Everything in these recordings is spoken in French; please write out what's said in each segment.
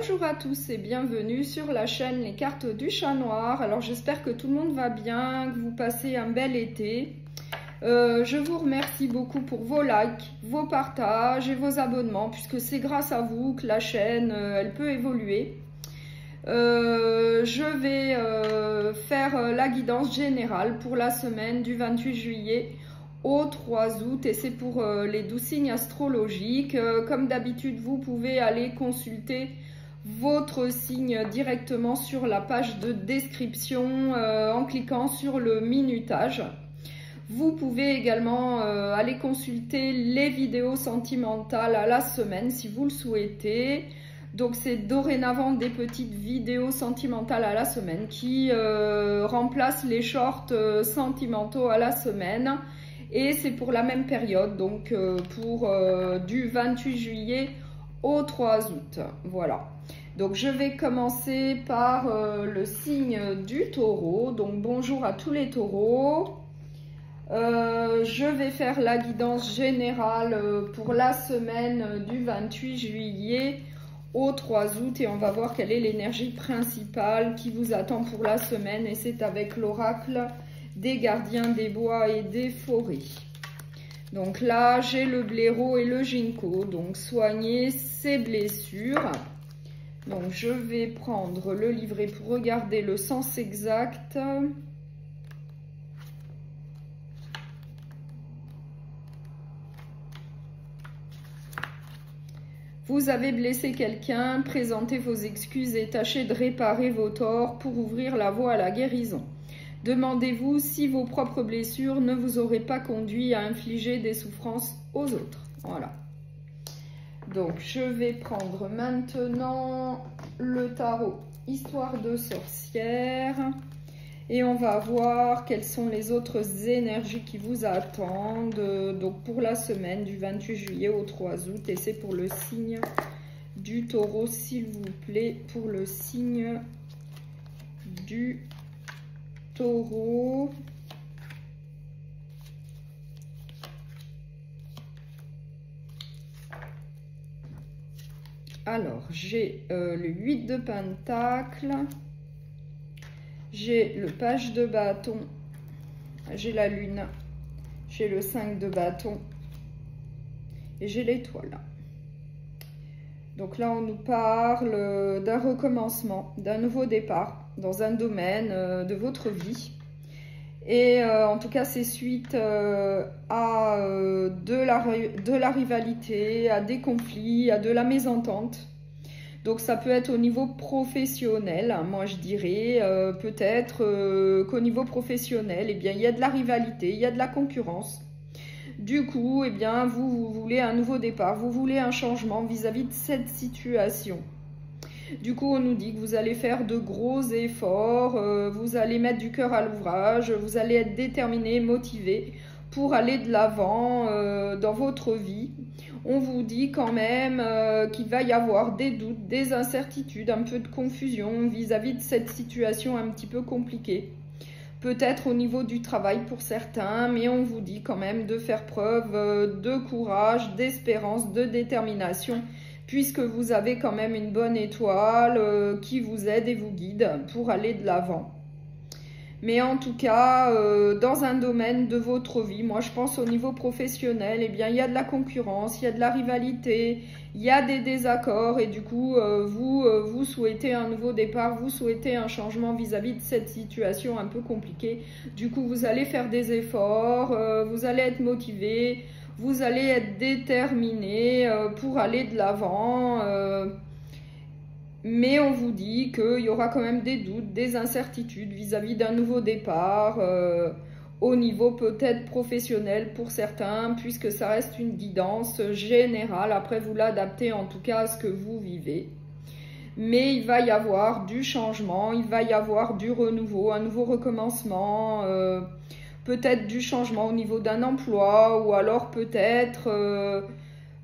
Bonjour à tous et bienvenue sur la chaîne Les Cartes du Chat Noir. Alors j'espère que tout le monde va bien, que vous passez un bel été. Je vous remercie beaucoup pour vos likes, vos partages et vos abonnements, puisque c'est grâce à vous que la chaîne elle peut évoluer. Je vais faire la guidance générale pour la semaine du 28 juillet au 3 août et c'est pour les 12 signes astrologiques. Comme d'habitude, vous pouvez aller consulter votre signe directement sur la page de description en cliquant sur le minutage. Vous pouvez également aller consulter les vidéos sentimentales à la semaine si vous le souhaitez. Donc c'est dorénavant des petites vidéos sentimentales à la semaine qui remplacent les shorts sentimentaux à la semaine. Et c'est pour la même période, donc pour du 28 juillet au 3 août. Voilà. Donc je vais commencer par le signe du taureau. Donc bonjour à tous les taureaux. Je vais faire la guidance générale pour la semaine du 28 juillet au 3 août. Et on va voir quelle est l'énergie principale qui vous attend pour la semaine. Et c'est avec l'oracle des gardiens des bois et des forêts. Donc là, j'ai le blaireau et le ginkgo. Donc, soignez ces blessures. Donc, je vais prendre le livret pour regarder le sens exact. Vous avez blessé quelqu'un, présentez vos excuses et tâchez de réparer vos torts pour ouvrir la voie à la guérison. Demandez-vous si vos propres blessures ne vous auraient pas conduit à infliger des souffrances aux autres. Voilà. Donc, je vais prendre maintenant le tarot Histoire de sorcière. Et on va voir quelles sont les autres énergies qui vous attendent. Donc, pour la semaine du 28 juillet au 3 août. Et c'est pour le signe du taureau, s'il vous plaît. Pour le signe du taureau. Alors, j'ai le 8 de pentacle, j'ai le page de bâton, j'ai la lune, j'ai le 5 de bâton et j'ai l'étoile. Donc là, on nous parle d'un recommencement, d'un nouveau départ dans un domaine de votre vie. Et en tout cas, c'est suite à de la rivalité, à des conflits, à de la mésentente. Donc ça peut être au niveau professionnel, hein, moi je dirais, peut-être qu'au niveau professionnel, eh bien, il y a de la rivalité, il y a de la concurrence. Du coup, eh bien, vous voulez un nouveau départ, vous voulez un changement vis-à-vis de cette situation. Du coup, on nous dit que vous allez faire de gros efforts, vous allez mettre du cœur à l'ouvrage, vous allez être déterminé, motivé pour aller de l'avant dans votre vie. On vous dit quand même qu'il va y avoir des doutes, des incertitudes, un peu de confusion vis-à-vis de cette situation un petit peu compliquée. Peut-être au niveau du travail pour certains, mais on vous dit quand même de faire preuve de courage, d'espérance, de détermination, puisque vous avez quand même une bonne étoile qui vous aide et vous guide pour aller de l'avant. Mais en tout cas, dans un domaine de votre vie, moi je pense au niveau professionnel, eh bien il y a de la concurrence, il y a de la rivalité, il y a des désaccords et du coup, vous souhaitez un nouveau départ, vous souhaitez un changement vis-à-vis de cette situation un peu compliquée. Du coup, vous allez faire des efforts, vous allez être motivé, vous allez être déterminé pour aller de l'avant. Mais on vous dit qu'il y aura quand même des doutes, des incertitudes vis-à-vis d'un nouveau départ au niveau peut-être professionnel pour certains, puisque ça reste une guidance générale. Après, vous l'adaptez en tout cas à ce que vous vivez. Mais il va y avoir du changement, il va y avoir du renouveau, un nouveau recommencement, peut-être du changement au niveau d'un emploi ou alors peut-être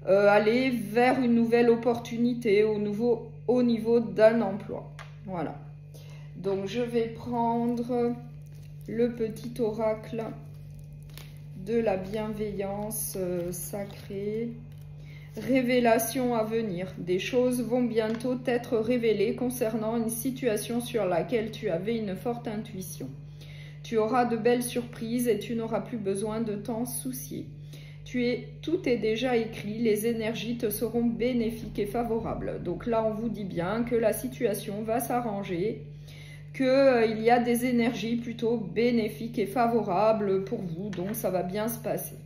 aller vers une nouvelle opportunité au niveau d'un emploi. Voilà. Donc, je vais prendre le petit oracle de la bienveillance sacrée. Révélation à venir. Des choses vont bientôt être révélées concernant une situation sur laquelle tu avais une forte intuition. Tu auras de belles surprises et tu n'auras plus besoin de t'en soucier. Tout est déjà écrit, les énergies te seront bénéfiques et favorables. Donc là, on vous dit bien que la situation va s'arranger, qu'il y a des énergies plutôt bénéfiques et favorables pour vous, donc ça va bien se passer.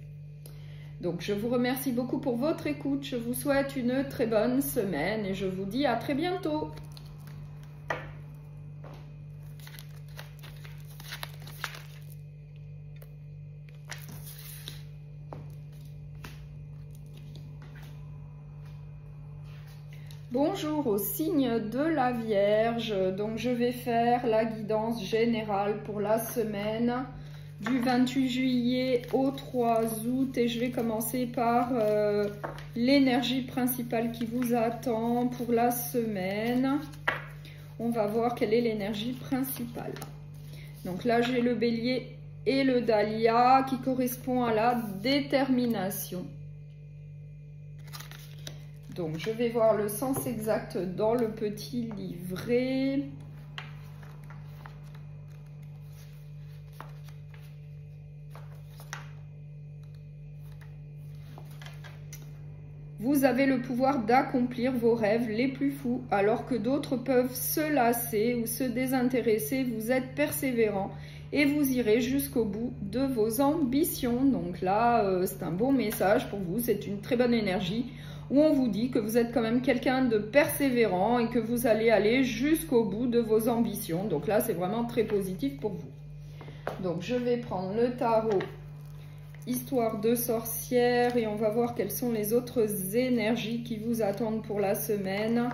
Donc je vous remercie beaucoup pour votre écoute, je vous souhaite une très bonne semaine et je vous dis à très bientôt. Bonjour au signe de la Vierge, donc je vais faire la guidance générale pour la semaine du 28 juillet au 3 août et je vais commencer par l'énergie principale qui vous attend pour la semaine. On va voir quelle est l'énergie principale. Donc là j'ai le Bélier et le Dahlia qui correspond à la détermination. Donc, je vais voir le sens exact dans le petit livret. Vous avez le pouvoir d'accomplir vos rêves les plus fous, alors que d'autres peuvent se lasser ou se désintéresser. Vous êtes persévérant et vous irez jusqu'au bout de vos ambitions. Donc là, c'est un bon message pour vous, c'est une très bonne énergie, où on vous dit que vous êtes quand même quelqu'un de persévérant et que vous allez aller jusqu'au bout de vos ambitions. Donc là, c'est vraiment très positif pour vous. Donc, je vais prendre le tarot Histoire de sorcière et on va voir quelles sont les autres énergies qui vous attendent pour la semaine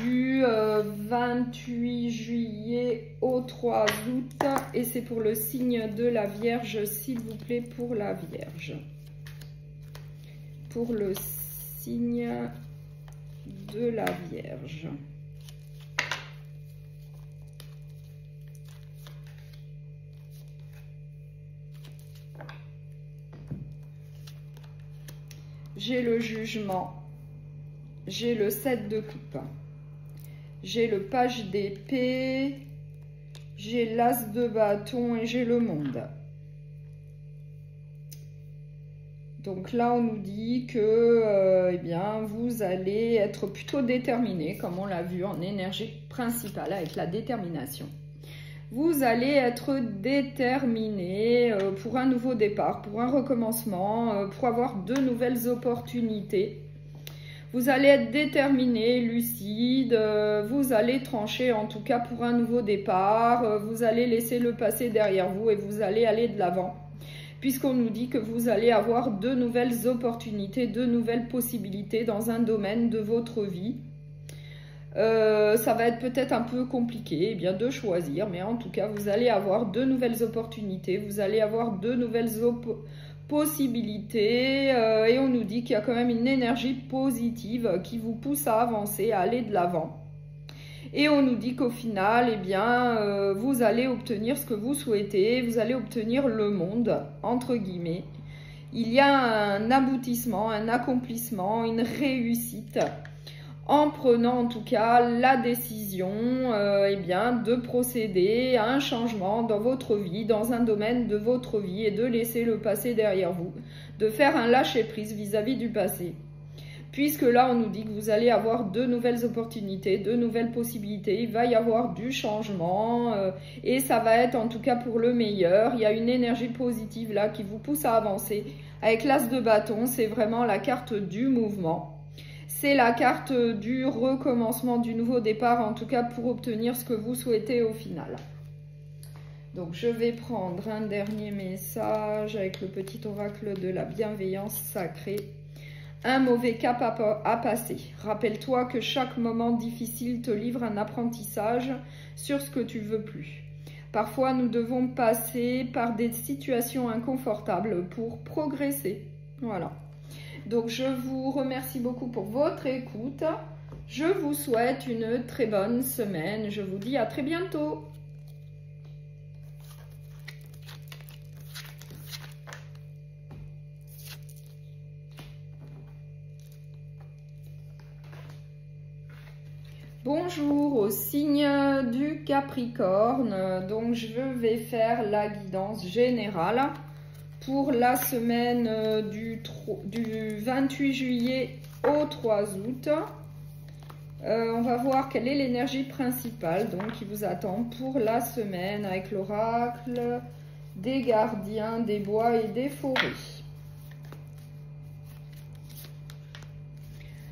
du 28 juillet au 3 août. Et c'est pour le signe de la Vierge, s'il vous plaît, pour la Vierge. Pour le signe de la Vierge. J'ai le jugement, j'ai le 7 de coupe, j'ai le page d'épée, j'ai l'as de bâton et j'ai le monde. Donc là, on nous dit que eh bien, vous allez être plutôt déterminé, comme on l'a vu en énergie principale avec la détermination. Vous allez être déterminé pour un nouveau départ, pour un recommencement, pour avoir de nouvelles opportunités. Vous allez être déterminé, lucide, vous allez trancher en tout cas pour un nouveau départ, vous allez laisser le passé derrière vous et vous allez aller de l'avant. Puisqu'on nous dit que vous allez avoir de nouvelles opportunités, de nouvelles possibilités dans un domaine de votre vie. Ça va être peut-être un peu compliqué bien de choisir, mais en tout cas, vous allez avoir de nouvelles opportunités, vous allez avoir de nouvelles possibilités et on nous dit qu'il y a quand même une énergie positive qui vous pousse à avancer, à aller de l'avant. Et on nous dit qu'au final, eh bien, vous allez obtenir ce que vous souhaitez, vous allez obtenir le monde, entre guillemets. Il y a un aboutissement, un accomplissement, une réussite en prenant en tout cas la décision eh bien, de procéder à un changement dans votre vie, dans un domaine de votre vie et de laisser le passé derrière vous, de faire un lâcher-prise vis-à-vis du passé. Puisque là, on nous dit que vous allez avoir de nouvelles opportunités, de nouvelles possibilités, il va y avoir du changement et ça va être en tout cas pour le meilleur. Il y a une énergie positive là qui vous pousse à avancer. Avec l'as de bâton, c'est vraiment la carte du mouvement. C'est la carte du recommencement, du nouveau départ, en tout cas pour obtenir ce que vous souhaitez au final. Donc je vais prendre un dernier message avec le petit oracle de la bienveillance sacrée. Un mauvais cap à passer. Rappelle-toi que chaque moment difficile te livre un apprentissage sur ce que tu veux plus. Parfois, nous devons passer par des situations inconfortables pour progresser. Voilà. Donc, je vous remercie beaucoup pour votre écoute. Je vous souhaite une très bonne semaine. Je vous dis à très bientôt. Bonjour au signe du Capricorne, donc je vais faire la guidance générale pour la semaine du 28 juillet au 3 août. On va voir quelle est l'énergie principale donc, qui vous attend pour la semaine avec l'oracle des gardiens des bois et des forêts.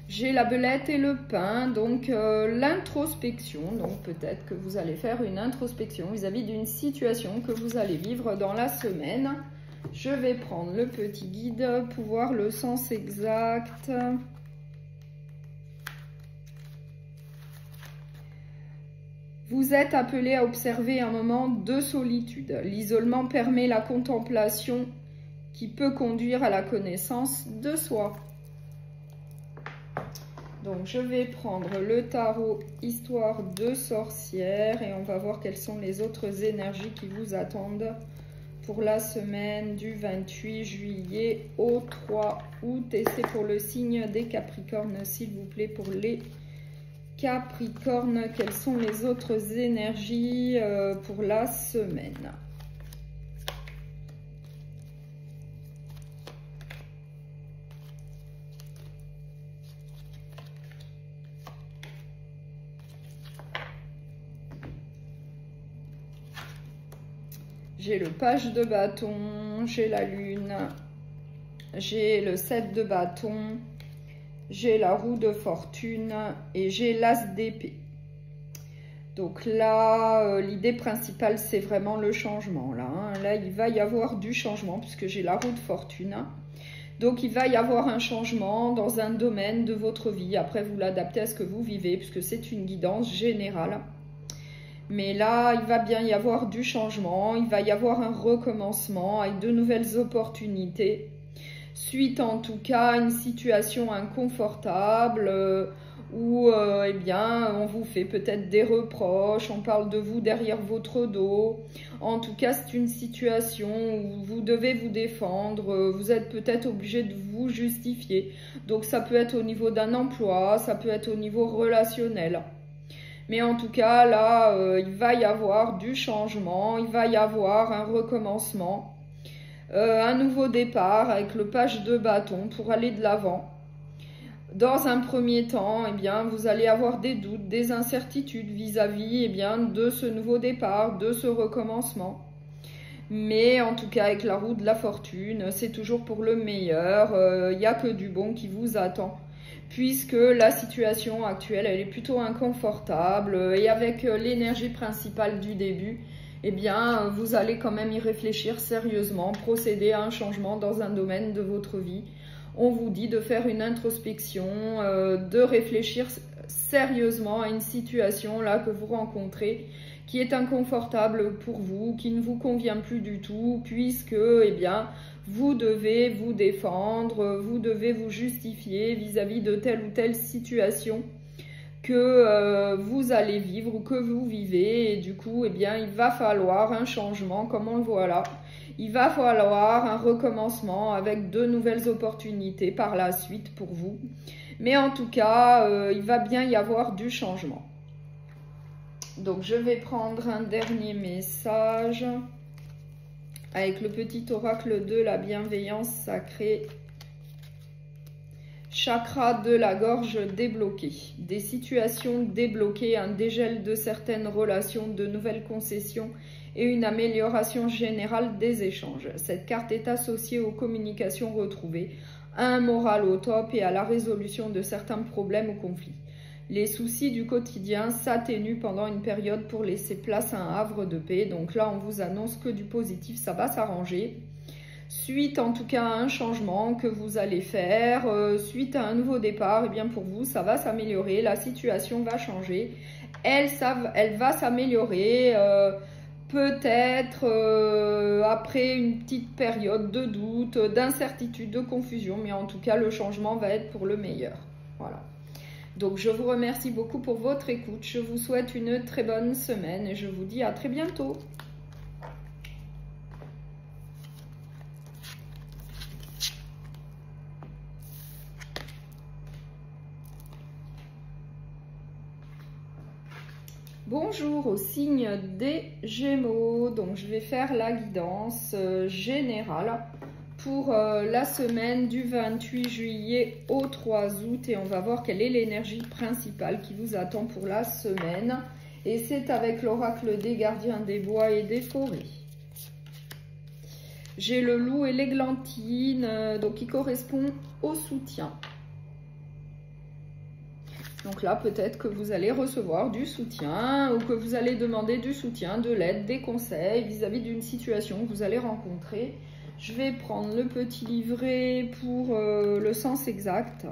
J'ai la belette et le pain, donc l'introspection. Donc peut-être que vous allez faire une introspection vis-à-vis d'une situation que vous allez vivre dans la semaine. Je vais prendre le petit guide pour voir le sens exact. Vous êtes appelé à observer un moment de solitude. L'isolement permet la contemplation qui peut conduire à la connaissance de soi. Donc, je vais prendre le tarot Histoire de sorcière et on va voir quelles sont les autres énergies qui vous attendent pour la semaine du 28 juillet au 3 août. Et c'est pour le signe des Capricornes, s'il vous plaît, pour les Capricornes. Quelles sont les autres énergies pour la semaine ? J'ai le page de bâton, j'ai la lune, j'ai le 7 de bâton, j'ai la roue de fortune et j'ai l'as d'épée. Donc là, l'idée principale, c'est vraiment le changement. Là, il va y avoir du changement puisque j'ai la roue de fortune. Donc, il va y avoir un changement dans un domaine de votre vie. Après, vous l'adaptez à ce que vous vivez puisque c'est une guidance générale. Mais là, il va bien y avoir du changement, il va y avoir un recommencement avec de nouvelles opportunités. Suite en tout cas à une situation inconfortable où eh bien, on vous fait peut-être des reproches, on parle de vous derrière votre dos. En tout cas, c'est une situation où vous devez vous défendre, vous êtes peut-être obligé de vous justifier. Donc ça peut être au niveau d'un emploi, ça peut être au niveau relationnel. Mais en tout cas, là, il va y avoir du changement, il va y avoir un recommencement, un nouveau départ avec le page de bâton pour aller de l'avant. Dans un premier temps, eh bien, vous allez avoir des doutes, des incertitudes vis-à-vis eh bien, de ce nouveau départ, de ce recommencement. Mais en tout cas, avec la roue de la fortune, c'est toujours pour le meilleur. Il n'y a que du bon qui vous attend. Puisque la situation actuelle, elle est plutôt inconfortable et avec l'énergie principale du début, eh bien, vous allez quand même y réfléchir sérieusement, procéder à un changement dans un domaine de votre vie. On vous dit de faire une introspection, de réfléchir sérieusement à une situation là que vous rencontrez qui est inconfortable pour vous, qui ne vous convient plus du tout, puisque, eh bien, vous devez vous défendre, vous devez vous justifier vis-à-vis de telle ou telle situation que vous allez vivre ou que vous vivez. Et du coup, eh bien, il va falloir un changement, comme on le voit là. Il va falloir un recommencement avec de nouvelles opportunités par la suite pour vous. Mais en tout cas, il va bien y avoir du changement. Donc, je vais prendre un dernier message avec le petit oracle de la bienveillance sacrée. Chakra de la gorge débloqué. Des situations débloquées, un dégel de certaines relations, de nouvelles concessions et une amélioration générale des échanges. Cette carte est associée aux communications retrouvées, à un moral au top et à la résolution de certains problèmes ou conflits. Les soucis du quotidien s'atténuent pendant une période pour laisser place à un havre de paix. Donc là, on vous annonce que du positif, ça va s'arranger. Suite en tout cas à un changement que vous allez faire, suite à un nouveau départ, eh bien pour vous, ça va s'améliorer, la situation va changer. Elle va s'améliorer, peut-être après une petite période de doute, d'incertitude, de confusion. Mais en tout cas, le changement va être pour le meilleur. Voilà. Donc, je vous remercie beaucoup pour votre écoute. Je vous souhaite une très bonne semaine et je vous dis à très bientôt. Bonjour au signe des Gémeaux. Donc je vais faire la guidance générale pour la semaine du 28 juillet au 3 août et on va voir quelle est l'énergie principale qui vous attend pour la semaine. Et c'est avec l'oracle des gardiens des bois et des forêts. J'ai le loup et l'églantine, donc qui correspond au soutien. Donc là, peut-être que vous allez recevoir du soutien ou que vous allez demander du soutien, de l'aide, des conseils vis-à-vis d'une situation que vous allez rencontrer. Je vais prendre le petit livret pour le sens exact.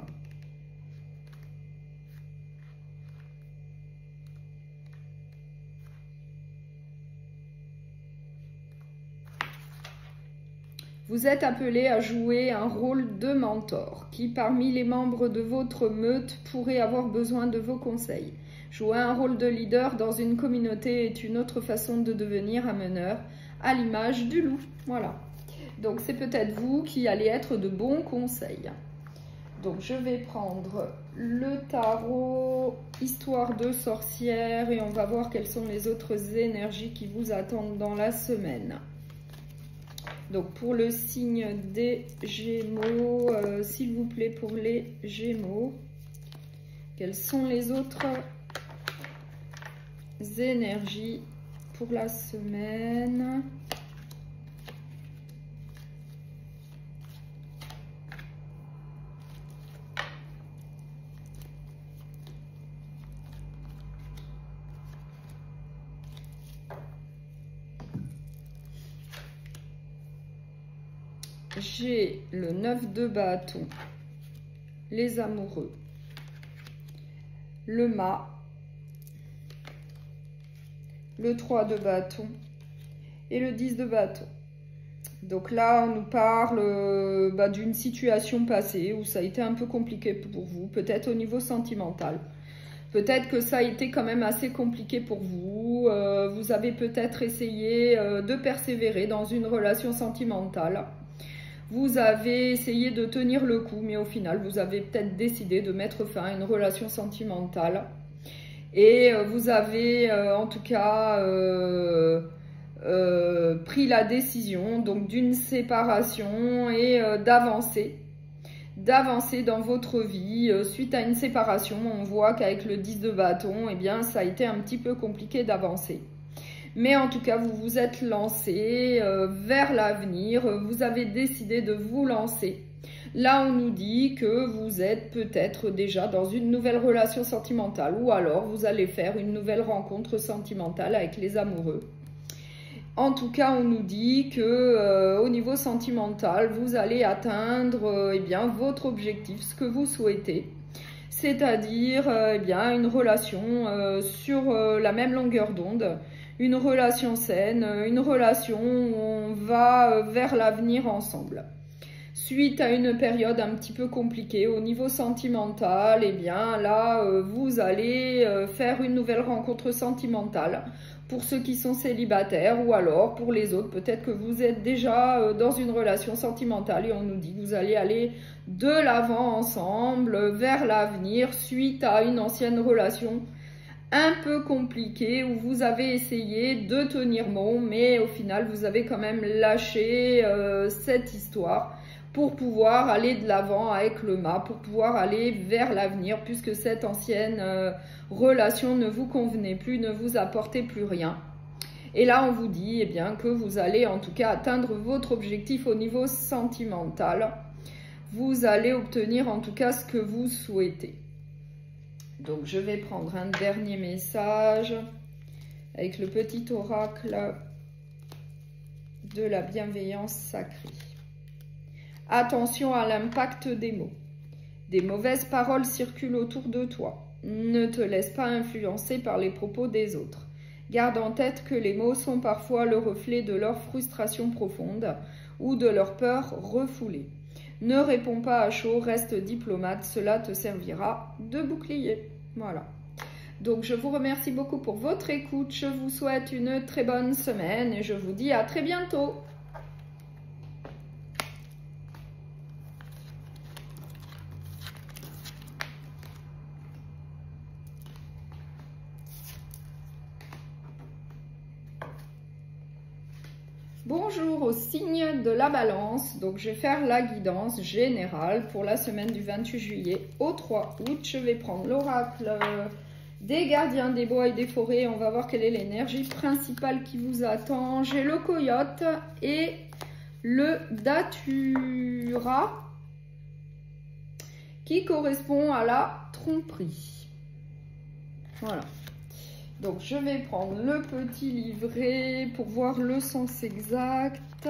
Vous êtes appelé à jouer un rôle de mentor qui, parmi les membres de votre meute, pourrait avoir besoin de vos conseils. Jouer un rôle de leader dans une communauté est une autre façon de devenir un meneur, à l'image du loup. Voilà. Donc, c'est peut-être vous qui allez être de bons conseils. Donc, je vais prendre le tarot Histoire de sorcière et on va voir quelles sont les autres énergies qui vous attendent dans la semaine. Donc pour le signe des Gémeaux, s'il vous plaît pour les Gémeaux, quelles sont les autres énergies pour la semaine? J'ai le 9 de bâton, les amoureux, le mât, le 3 de bâton et le 10 de bâton. Donc là, on nous parle d'une situation passée où ça a été un peu compliqué pour vous, peut-être au niveau sentimental. Peut-être que ça a été quand même assez compliqué pour vous. Vous avez peut-être essayé de persévérer dans une relation sentimentale. Vous avez essayé de tenir le coup, mais au final, vous avez peut-être décidé de mettre fin à une relation sentimentale. Et vous avez en tout cas pris la décision donc d'une séparation et d'avancer dans votre vie. Suite à une séparation, on voit qu'avec le 10 de bâton, eh bien, ça a été un petit peu compliqué d'avancer. Mais en tout cas, vous vous êtes lancé vers l'avenir, vous avez décidé de vous lancer. Là, on nous dit que vous êtes peut-être déjà dans une nouvelle relation sentimentale ou alors vous allez faire une nouvelle rencontre sentimentale avec les amoureux. En tout cas, on nous dit que au niveau sentimental, vous allez atteindre eh bien, votre objectif, ce que vous souhaitez. C'est-à-dire eh bien, une relation sur la même longueur d'onde. Une relation saine, une relation où on va vers l'avenir ensemble. Suite à une période un petit peu compliquée au niveau sentimental, eh bien là, vous allez faire une nouvelle rencontre sentimentale pour ceux qui sont célibataires ou alors pour les autres. Peut-être que vous êtes déjà dans une relation sentimentale et on nous dit que vous allez aller de l'avant ensemble vers l'avenir suite à une ancienne relation un peu compliqué où vous avez essayé de tenir bon, mais au final vous avez quand même lâché cette histoire pour pouvoir aller de l'avant avec le mât, pour pouvoir aller vers l'avenir puisque cette ancienne relation ne vous convenait plus, ne vous apportait plus rien. Et là on vous dit eh bien, que vous allez en tout cas atteindre votre objectif au niveau sentimental. Vous allez obtenir en tout cas ce que vous souhaitez. Donc, je vais prendre un dernier message avec le petit oracle de la bienveillance sacrée. Attention à l'impact des mots. Des mauvaises paroles circulent autour de toi. Ne te laisse pas influencer par les propos des autres. Garde en tête que les mots sont parfois le reflet de leur frustration profonde ou de leur peur refoulée. Ne réponds pas à chaud, reste diplomate, cela te servira de bouclier. Voilà. Donc, je vous remercie beaucoup pour votre écoute. Je vous souhaite une très bonne semaine et je vous dis à très bientôt. Bonjour au signe de la balance, donc je vais faire la guidance générale pour la semaine du 28 juillet au 3 août. Je vais prendre l'oracle des gardiens des bois et des forêts. On va voir quelle est l'énergie principale qui vous attend. J'ai le coyote et le datura qui correspond à la tromperie. Voilà. Donc, je vais prendre le petit livret pour voir le sens exact.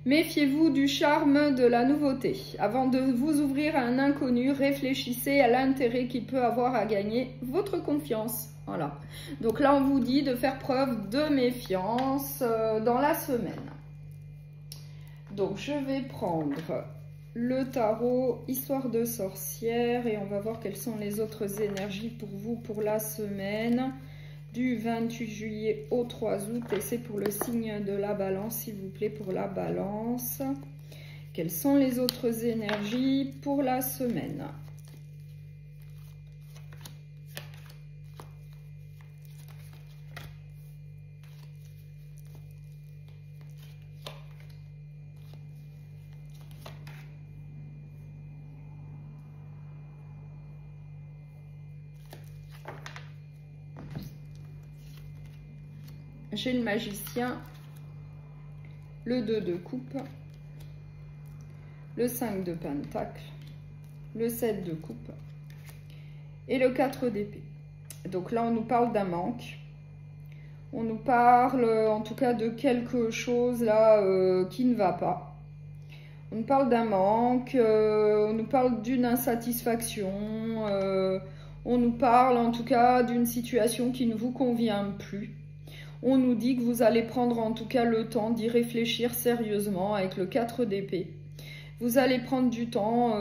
Méfiez-vous du charme de la nouveauté. Avant de vous ouvrir à un inconnu, réfléchissez à l'intérêt qu'il peut avoir à gagner votre confiance. Voilà. Donc là, on vous dit de faire preuve de méfiance dans la semaine. Donc, je vais prendre le tarot Histoire de sorcière et on va voir quelles sont les autres énergies pour vous pour la semaine du 28 juillet au 3 août et c'est pour le signe de la balance, s'il vous plaît, pour la balance. Quelles sont les autres énergies pour la semaine? J'ai le magicien, le 2 de coupe, le 5 de pentacle, le 7 de coupe et le 4 d'épée. Donc là, on nous parle d'un manque. On nous parle en tout cas de quelque chose là qui ne va pas. On nous parle d'un manque, on nous parle d'une insatisfaction, on nous parle en tout cas d'une situation qui ne vous convient plus. On nous dit que vous allez prendre en tout cas le temps d'y réfléchir sérieusement avec le 4 d'épée. Vous allez prendre du temps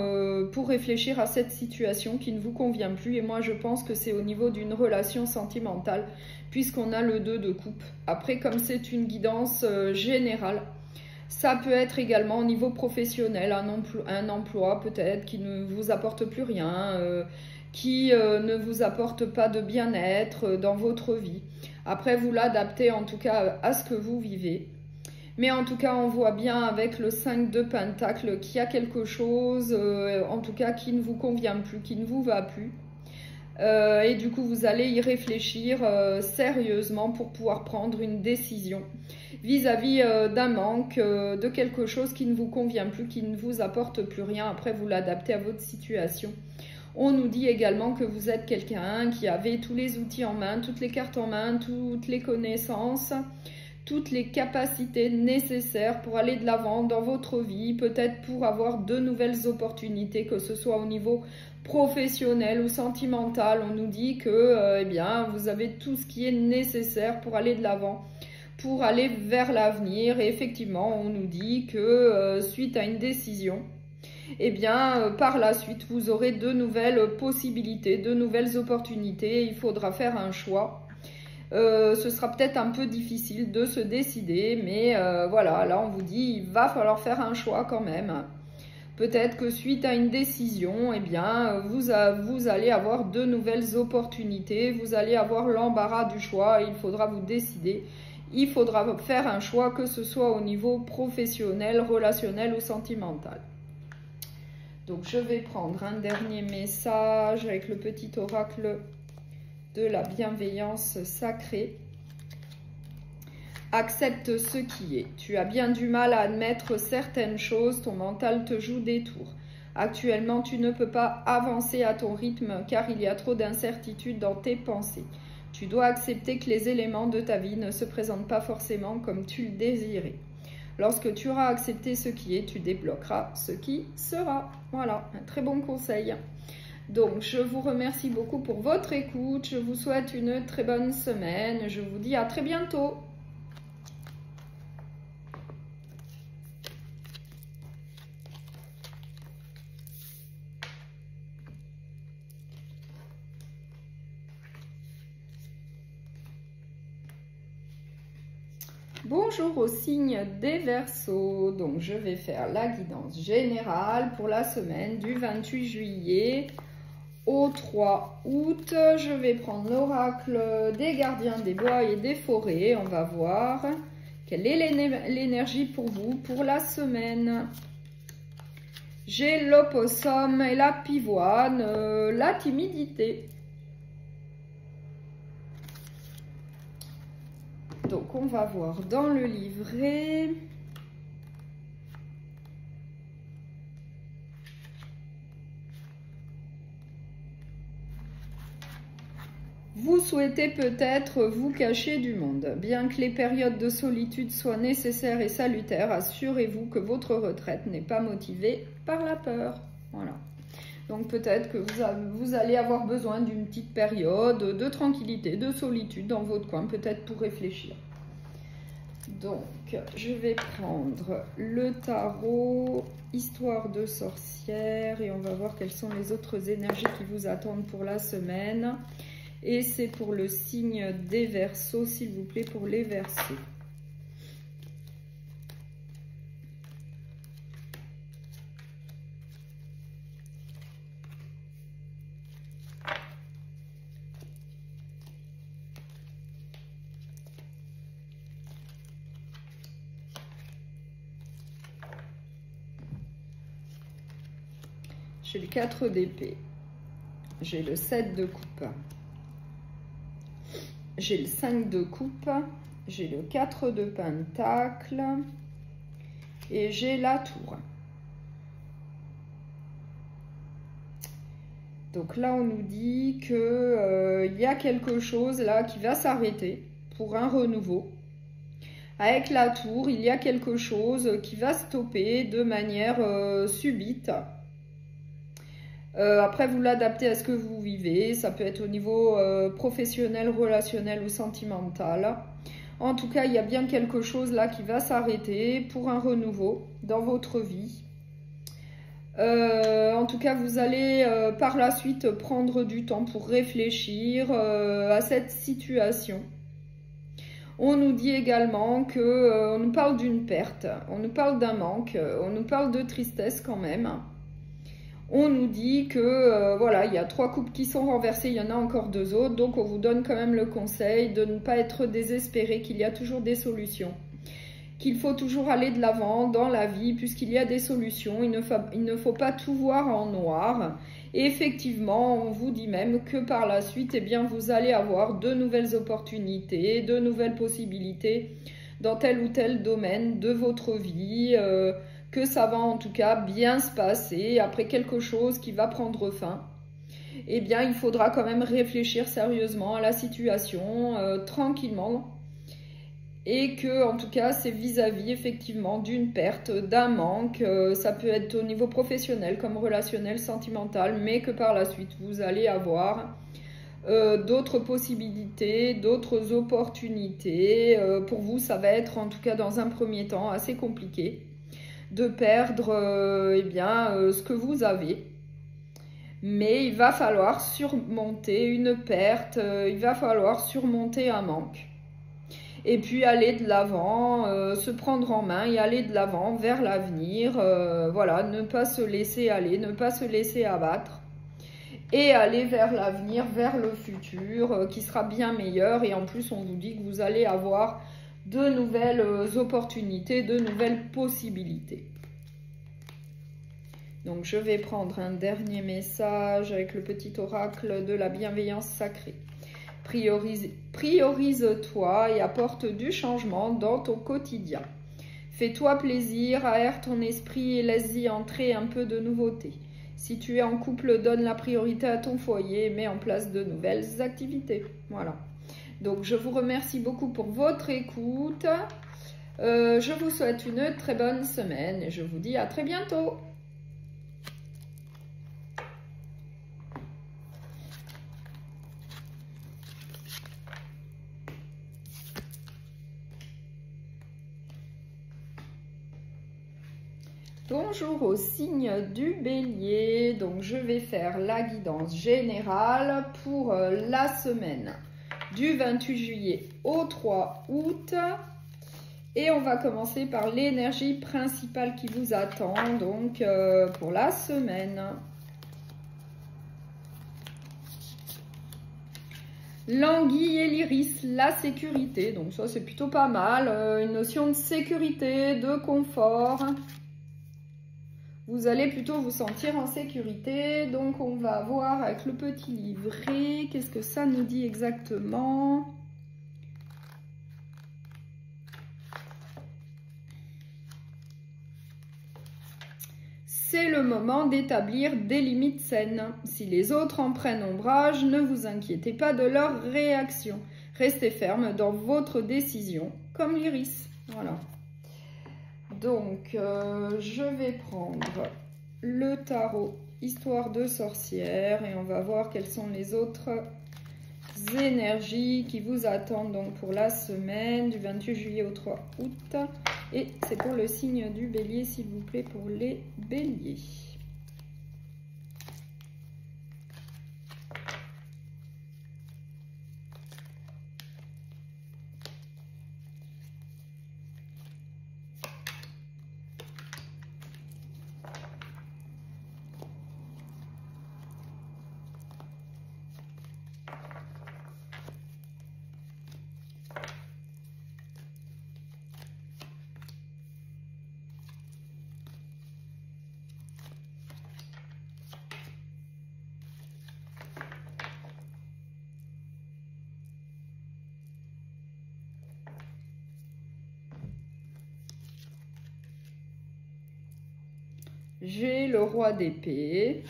pour réfléchir à cette situation qui ne vous convient plus. Et moi, je pense que c'est au niveau d'une relation sentimentale, puisqu'on a le 2 de coupe. Après, comme c'est une guidance générale, ça peut être également au niveau professionnel, un emploi peut-être qui ne vous apporte plus rien, qui ne vous apporte pas de bien-être dans votre vie. Après, vous l'adaptez en tout cas à ce que vous vivez. Mais en tout cas, on voit bien avec le 5 de pentacle qu'il y a quelque chose, en tout cas, qui ne vous convient plus, qui ne vous va plus. Et du coup, vous allez y réfléchir sérieusement pour pouvoir prendre une décision vis-à-vis d'un manque, de quelque chose qui ne vous convient plus, qui ne vous apporte plus rien. Après, vous l'adaptez à votre situation. On nous dit également que vous êtes quelqu'un qui avait tous les outils en main, toutes les cartes en main, toutes les connaissances, toutes les capacités nécessaires pour aller de l'avant dans votre vie, peut-être pour avoir de nouvelles opportunités, que ce soit au niveau professionnel ou sentimental. On nous dit que eh bien, vous avez tout ce qui est nécessaire pour aller de l'avant, pour aller vers l'avenir. Et effectivement, on nous dit que suite à une décision, eh bien, par la suite, vous aurez de nouvelles possibilités, de nouvelles opportunités. Il faudra faire un choix. Ce sera peut-être un peu difficile de se décider, mais voilà, là, on vous dit, il va falloir faire un choix quand même. Peut-être que suite à une décision, eh bien, vous allez avoir de nouvelles opportunités. Vous allez avoir l'embarras du choix. Il faudra vous décider. Il faudra faire un choix, que ce soit au niveau professionnel, relationnel ou sentimental. Donc, je vais prendre un dernier message avec le petit oracle de la bienveillance sacrée. Accepte ce qui est. Tu as bien du mal à admettre certaines choses, ton mental te joue des tours. Actuellement, tu ne peux pas avancer à ton rythme car il y a trop d'incertitudes dans tes pensées. Tu dois accepter que les éléments de ta vie ne se présentent pas forcément comme tu le désirais. Lorsque tu auras accepté ce qui est, tu débloqueras ce qui sera. Voilà, un très bon conseil. Donc, je vous remercie beaucoup pour votre écoute. Je vous souhaite une très bonne semaine. Je vous dis à très bientôt. Bonjour au signe des Verseaux. Donc, je vais faire la guidance générale pour la semaine du 28 juillet au 3 août. Je vais prendre l'oracle des gardiens des bois et des forêts. On va voir quelle est l'énergie pour vous pour la semaine. J'ai l'opossum et la pivoine, la timidité. Donc, on va voir dans le livret. Vous souhaitez peut-être vous cacher du monde. Bien que les périodes de solitude soient nécessaires et salutaires, assurez-vous que votre retraite n'est pas motivée par la peur. Voilà. Donc peut-être que vous allez avoir besoin d'une petite période de tranquillité, de solitude dans votre coin, peut-être pour réfléchir. Donc, je vais prendre le tarot, histoire de sorcière, et on va voir quelles sont les autres énergies qui vous attendent pour la semaine. Et c'est pour le signe des Verseaux, s'il vous plaît, pour les Verseaux. J'ai le 4 d'épée, j'ai le 7 de coupe, j'ai le 5 de coupe, j'ai le 4 de pentacle et j'ai la tour. Donc là, on nous dit que y a quelque chose là qui va s'arrêter pour un renouveau. Avec la tour, il y a quelque chose qui va stopper de manière subite. Après, vous l'adaptez à ce que vous vivez. Ça peut être au niveau professionnel, relationnel ou sentimental. En tout cas, il y a bien quelque chose là qui va s'arrêter pour un renouveau dans votre vie. En tout cas, vous allez par la suite prendre du temps pour réfléchir à cette situation. On nous dit également que on nous parle d'une perte, on nous parle d'un manque, on nous parle de tristesse quand même. On nous dit que voilà, il y a 3 coupes qui sont renversées, il y en a encore 2 autres. Donc, on vous donne quand même le conseil de ne pas être désespéré, qu'il y a toujours des solutions. Qu'il faut toujours aller de l'avant dans la vie, puisqu'il y a des solutions. Il ne faut pas tout voir en noir. Et effectivement, on vous dit même que par la suite, eh bien, vous allez avoir de nouvelles opportunités, de nouvelles possibilités dans tel ou tel domaine de votre vie. Que ça va en tout cas bien se passer après quelque chose qui va prendre fin. Eh bien, il faudra quand même réfléchir sérieusement à la situation, tranquillement. Et que, en tout cas, c'est vis-à-vis effectivement d'une perte, d'un manque. Ça peut être au niveau professionnel comme relationnel, sentimental, mais que par la suite, vous allez avoir d'autres possibilités, d'autres opportunités. Pour vous, ça va être en tout cas dans un premier temps assez compliqué de perdre eh bien, ce que vous avez. Mais il va falloir surmonter une perte, il va falloir surmonter un manque. Et puis aller de l'avant, se prendre en main et aller de l'avant vers l'avenir. Voilà, ne pas se laisser aller, ne pas se laisser abattre. Et aller vers l'avenir, vers le futur, qui sera bien meilleur. Et en plus, on vous dit que vous allez avoir de nouvelles opportunités, de nouvelles possibilités. Donc, je vais prendre un dernier message avec le petit oracle de la bienveillance sacrée. Priorise-toi et apporte du changement dans ton quotidien. Fais-toi plaisir, aère ton esprit et laisse-y entrer un peu de nouveauté. Si tu es en couple, donne la priorité à ton foyer et mets en place de nouvelles activités. Voilà. Donc, je vous remercie beaucoup pour votre écoute. Je vous souhaite une très bonne semaine et je vous dis à très bientôt. Bonjour au signe du Bélier. Donc, je vais faire la guidance générale pour la semaine du 28 juillet au 3 août. Et on va commencer par l'énergie principale qui vous attend, donc pour la semaine. L'anguille et l'iris, la sécurité. Donc ça, c'est plutôt pas mal. Une notion de sécurité, de confort. Vous allez plutôt vous sentir en sécurité. Donc, on va voir avec le petit livret. Qu'est-ce que ça nous dit exactement ? C'est le moment d'établir des limites saines. Si les autres en prennent ombrage, ne vous inquiétez pas de leur réaction. Restez ferme dans votre décision, comme l'iris. Voilà. Donc, je vais prendre le tarot Histoire de sorcière et on va voir quelles sont les autres énergies qui vous attendent donc pour la semaine du 28 juillet au 3 août. Et c'est pour le signe du bélier, s'il vous plaît, pour les béliers. J'ai le roi d'épée,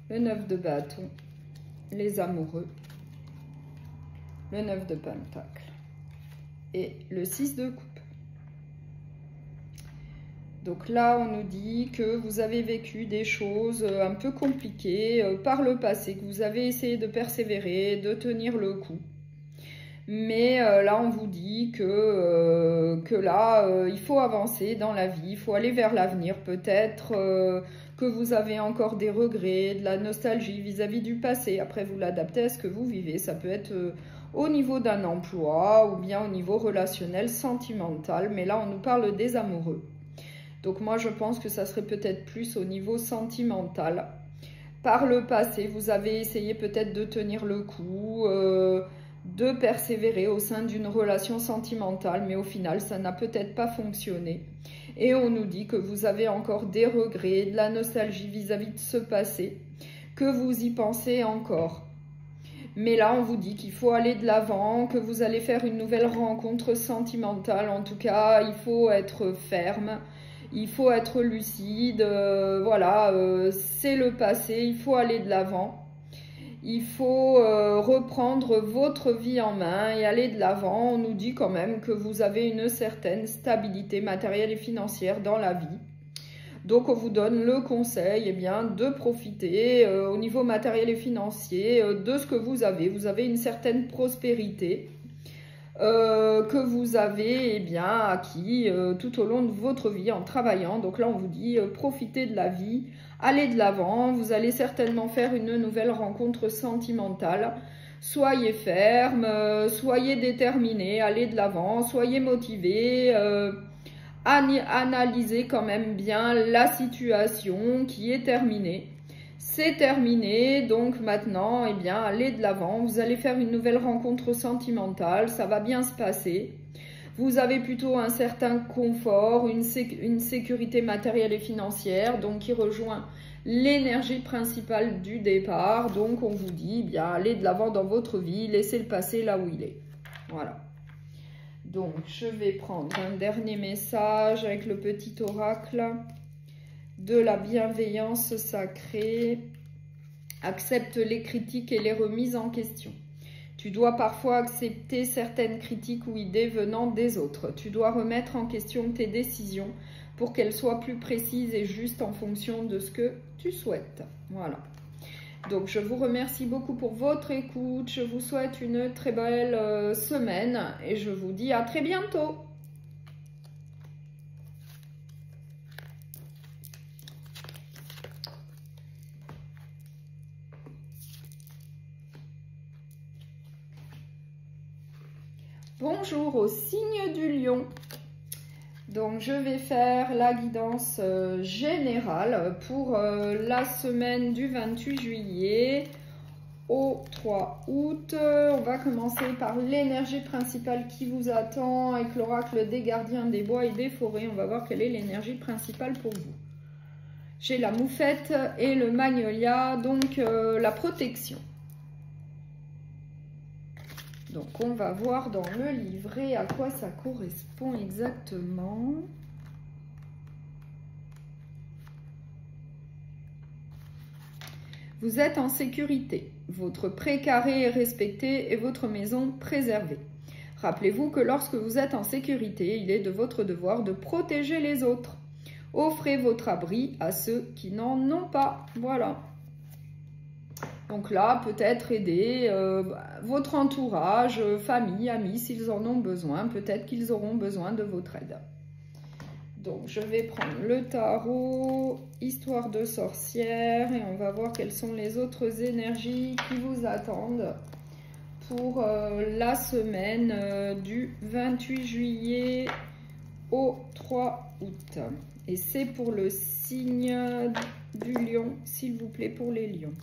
le 9 de bâton, les amoureux, le 9 de pentacle et le 6 de coupe. Donc là, on nous dit que vous avez vécu des choses un peu compliquées par le passé, que vous avez essayé de persévérer, de tenir le coup. Mais là, on vous dit que là, il faut avancer dans la vie, il faut aller vers l'avenir. Peut-être que vous avez encore des regrets, de la nostalgie vis-à-vis du passé. Après, vous l'adaptez à ce que vous vivez. Ça peut être au niveau d'un emploi ou bien au niveau relationnel, sentimental. Mais là, on nous parle des amoureux. Donc moi, je pense que ça serait peut-être plus au niveau sentimental. Par le passé, vous avez essayé peut-être de tenir le coup, de persévérer au sein d'une relation sentimentale, mais au final, ça n'a peut-être pas fonctionné. Et on nous dit que vous avez encore des regrets, de la nostalgie vis-à-vis de ce passé, que vous y pensez encore. Mais là, on vous dit qu'il faut aller de l'avant, que vous allez faire une nouvelle rencontre sentimentale. En tout cas, il faut être ferme, il faut être lucide. Voilà, c'est le passé, il faut aller de l'avant. Il faut reprendre votre vie en main et aller de l'avant. On nous dit quand même que vous avez une certaine stabilité matérielle et financière dans la vie. Donc, on vous donne le conseil eh bien, de profiter au niveau matériel et financier de ce que vous avez. Vous avez une certaine prospérité que vous avez eh bien, acquis tout au long de votre vie en travaillant. Donc là, on vous dit profitez de la vie. Allez de l'avant, vous allez certainement faire une nouvelle rencontre sentimentale. Soyez ferme, soyez déterminé, allez de l'avant, soyez motivé. Analysez quand même bien la situation qui est terminée. C'est terminé, donc maintenant, eh bien, allez de l'avant. Vous allez faire une nouvelle rencontre sentimentale, ça va bien se passer. Vous avez plutôt un certain confort, une sécurité matérielle et financière, donc qui rejoint l'énergie principale du départ. Donc, on vous dit, eh bien, allez de l'avant dans votre vie, laissez le passé là où il est. Voilà. Donc, je vais prendre un dernier message avec le petit oracle de la bienveillance sacrée. Accepte les critiques et les remises en question. Tu dois parfois accepter certaines critiques ou idées venant des autres. Tu dois remettre en question tes décisions pour qu'elles soient plus précises et justes en fonction de ce que tu souhaites. Voilà. Donc, je vous remercie beaucoup pour votre écoute. Je vous souhaite une très belle semaine et je vous dis à très bientôt. Bonjour au signe du lion. Donc, je vais faire la guidance générale pour la semaine du 28 juillet au 3 août. On va commencer par l'énergie principale qui vous attend avec l'oracle des gardiens des bois et des forêts. On va voir quelle est l'énergie principale pour vous. J'ai la moufette et le magnolia, donc la protection. Donc on va voir dans le livret à quoi ça correspond exactement. Vous êtes en sécurité, votre pré-carré est respecté et votre maison préservée. Rappelez-vous que lorsque vous êtes en sécurité, il est de votre devoir de protéger les autres. Offrez votre abri à ceux qui n'en ont pas. Voilà. Donc là, peut-être aider votre entourage, famille, amis, s'ils en ont besoin. Peut-être qu'ils auront besoin de votre aide. Donc, je vais prendre le tarot, histoire de sorcière, et on va voir quelles sont les autres énergies qui vous attendent pour la semaine du 28 juillet au 3 août. Et c'est pour le signe du lion, s'il vous plaît, pour les lions.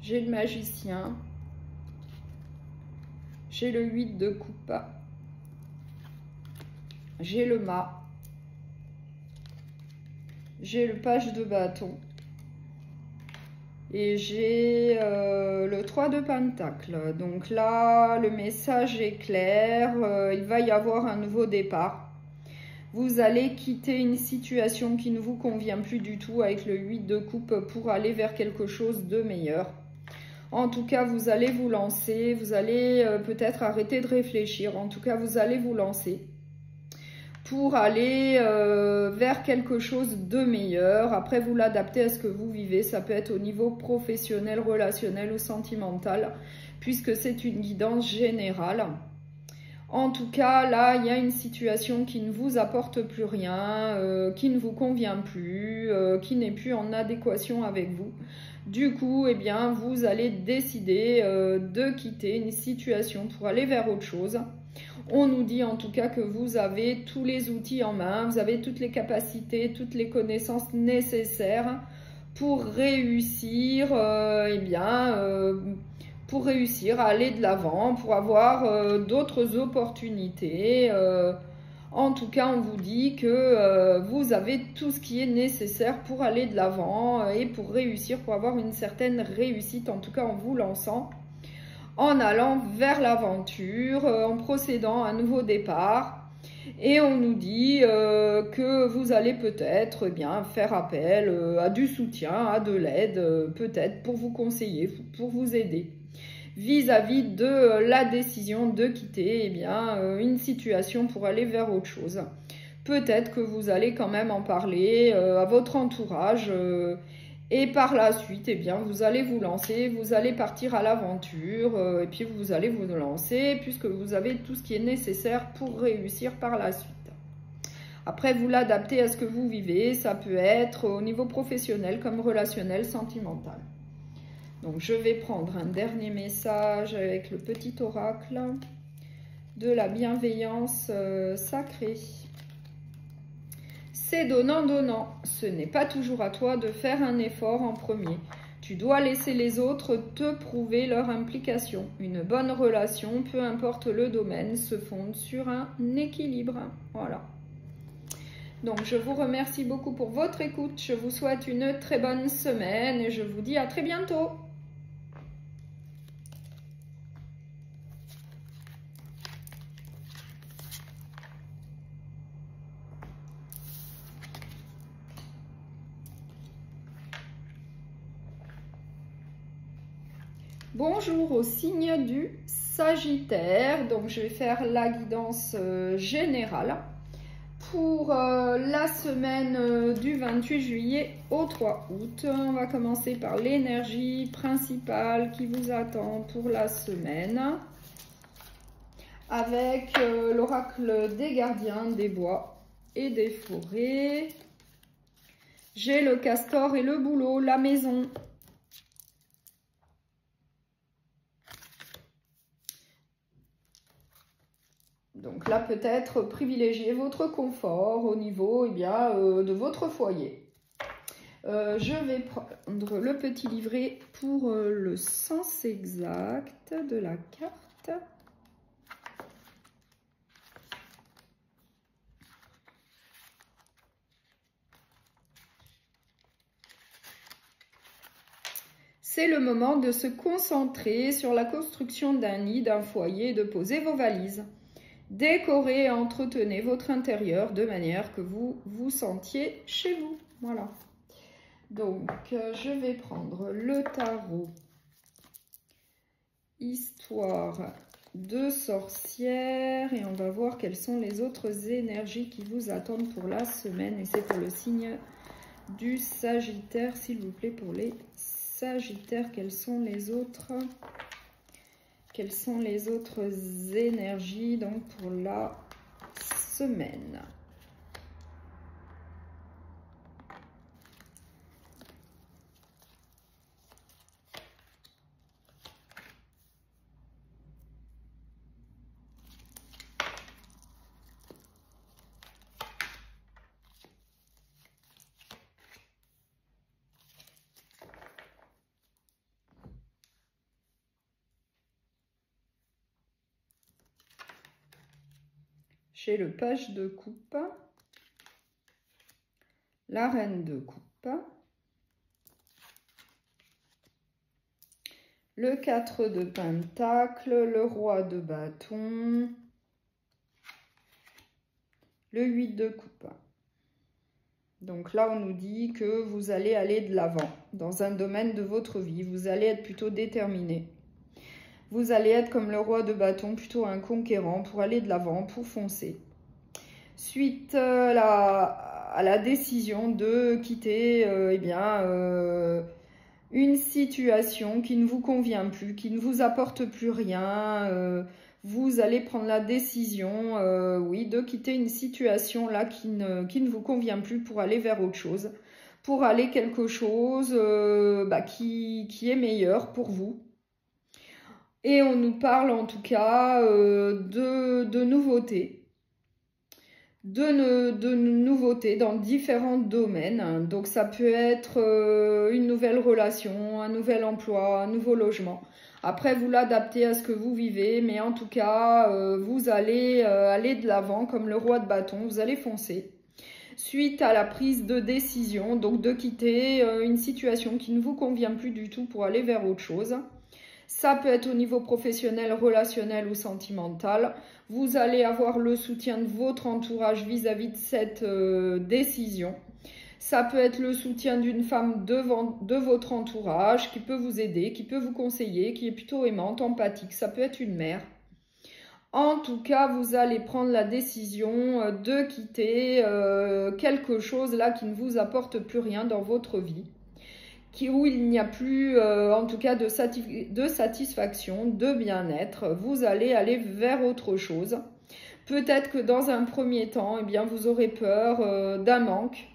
J'ai le magicien, j'ai le 8 de coupe, j'ai le mât, j'ai le page de bâton et j'ai le 3 de pentacle. Donc là, le message est clair, il va y avoir un nouveau départ. Vous allez quitter une situation qui ne vous convient plus du tout avec le 8 de coupe pour aller vers quelque chose de meilleur. En tout cas, vous allez vous lancer, vous allez peut-être arrêter de réfléchir. En tout cas, vous allez vous lancer pour aller vers quelque chose de meilleur. Après, vous l'adaptez à ce que vous vivez. Ça peut être au niveau professionnel, relationnel ou sentimental, puisque c'est une guidance générale. En tout cas, là, il y a une situation qui ne vous apporte plus rien, qui ne vous convient plus, qui n'est plus en adéquation avec vous. Du coup, eh bien, vous allez décider de quitter une situation pour aller vers autre chose. On nous dit en tout cas que vous avez tous les outils en main, vous avez toutes les capacités, toutes les connaissances nécessaires pour réussir, pour réussir à aller de l'avant, pour avoir d'autres opportunités. En tout cas, on vous dit que vous avez tout ce qui est nécessaire pour aller de l'avant et pour réussir, pour avoir une certaine réussite, en tout cas en vous lançant, en allant vers l'aventure, en procédant à un nouveau départ. Et on nous dit que vous allez peut-être faire appel à du soutien, à de l'aide, peut-être pour vous conseiller, pour vous aider vis-à-vis de la décision de quitter une situation pour aller vers autre chose. Peut-être que vous allez quand même en parler à votre entourage et par la suite, vous allez vous lancer, vous allez partir à l'aventure et puis vous allez vous lancer puisque vous avez tout ce qui est nécessaire pour réussir par la suite. Après, vous l'adaptez à ce que vous vivez, ça peut être au niveau professionnel comme relationnel, sentimental. Donc, je vais prendre un dernier message avec le petit oracle de la bienveillance sacrée. C'est donnant-donnant. Ce n'est pas toujours à toi de faire un effort en premier. Tu dois laisser les autres te prouver leur implication. Une bonne relation, peu importe le domaine, se fonde sur un équilibre. Voilà. Donc, je vous remercie beaucoup pour votre écoute. Je vous souhaite une très bonne semaine et je vous dis à très bientôt. Bonjour au signe du Sagittaire. Donc, je vais faire la guidance générale pour la semaine du 28 juillet au 3 août. On va commencer par l'énergie principale qui vous attend pour la semaine avec l'oracle des gardiens des bois et des forêts. J'ai le castor et le bouleau, la maison. Donc là, peut-être privilégiez votre confort au niveau de votre foyer. Je vais prendre le petit livret pour le sens exact de la carte. C'est le moment de se concentrer sur la construction d'un nid, d'un foyer et de poser vos valises. Décorez et entretenez votre intérieur de manière que vous vous sentiez chez vous. Voilà. Donc, je vais prendre le tarot Histoire de sorcière et on va voir quelles sont les autres énergies qui vous attendent pour la semaine. Et c'est pour le signe du Sagittaire, s'il vous plaît, pour les Sagittaires. Quelles sont les autres énergies donc pour la semaine? J'ai le page de coupe, la reine de coupe, le 4 de pentacle, le roi de bâton, le 8 de coupe. Donc là, on nous dit que vous allez aller de l'avant dans un domaine de votre vie. Vous allez être plutôt déterminé. Vous allez être comme le roi de bâton, plutôt un conquérant pour aller de l'avant, pour foncer. Suite à la décision de quitter une situation qui ne vous convient plus, qui ne vous apporte plus rien, vous allez prendre la décision, de quitter une situation là qui ne vous convient plus pour aller vers autre chose, pour aller quelque chose qui est meilleur pour vous. Et on nous parle en tout cas de nouveautés. De nouveautés dans différents domaines. Donc ça peut être une nouvelle relation, un nouvel emploi, un nouveau logement. Après, vous l'adaptez à ce que vous vivez, mais en tout cas, vous allez aller de l'avant comme le roi de bâton, vous allez foncer. Suite à la prise de décision, donc de quitter une situation qui ne vous convient plus du tout pour aller vers autre chose. Ça peut être au niveau professionnel, relationnel ou sentimental. Vous allez avoir le soutien de votre entourage vis-à-vis de cette décision. Ça peut être le soutien d'une femme de votre entourage qui peut vous aider, qui peut vous conseiller, qui est plutôt aimante, empathique. Ça peut être une mère. En tout cas, vous allez prendre la décision de quitter quelque chose là qui ne vous apporte plus rien dans votre vie. Où il n'y a plus, en tout cas, de satisfaction, de bien-être. Vous allez aller vers autre chose. Peut-être que dans un premier temps, vous aurez peur d'un manque.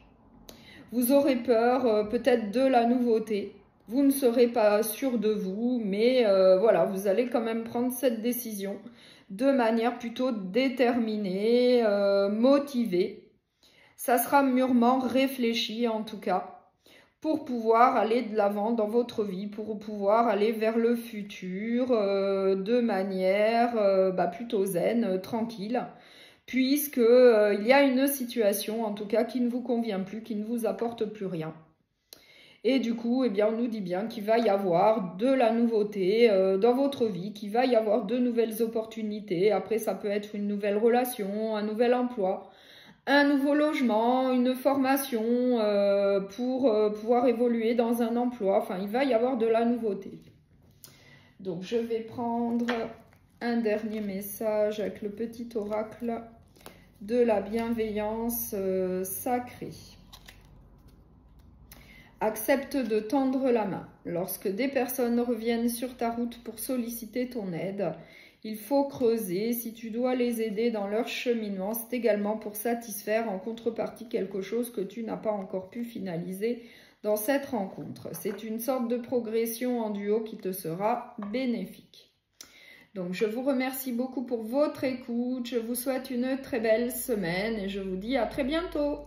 Vous aurez peur peut-être de la nouveauté. Vous ne serez pas sûr de vous, mais voilà, vous allez quand même prendre cette décision de manière plutôt déterminée, motivée. Ça sera mûrement réfléchi en tout cas, pour pouvoir aller de l'avant dans votre vie, pour pouvoir aller vers le futur de manière plutôt zen, tranquille, puisque il y a une situation en tout cas qui ne vous convient plus, qui ne vous apporte plus rien. Et du coup, on nous dit bien qu'il va y avoir de la nouveauté dans votre vie, qu'il va y avoir de nouvelles opportunités. Après, ça peut être une nouvelle relation, un nouvel emploi, un nouveau logement, une formation pour pouvoir évoluer dans un emploi. Enfin, il va y avoir de la nouveauté. Donc, je vais prendre un dernier message avec le petit oracle de la bienveillance sacrée. Accepte de tendre la main. Lorsque des personnes reviennent sur ta route pour solliciter ton aide, il faut creuser. Si tu dois les aider dans leur cheminement, c'est également pour satisfaire en contrepartie quelque chose que tu n'as pas encore pu finaliser dans cette rencontre. C'est une sorte de progression en duo qui te sera bénéfique. Donc, je vous remercie beaucoup pour votre écoute. Je vous souhaite une très belle semaine et je vous dis à très bientôt.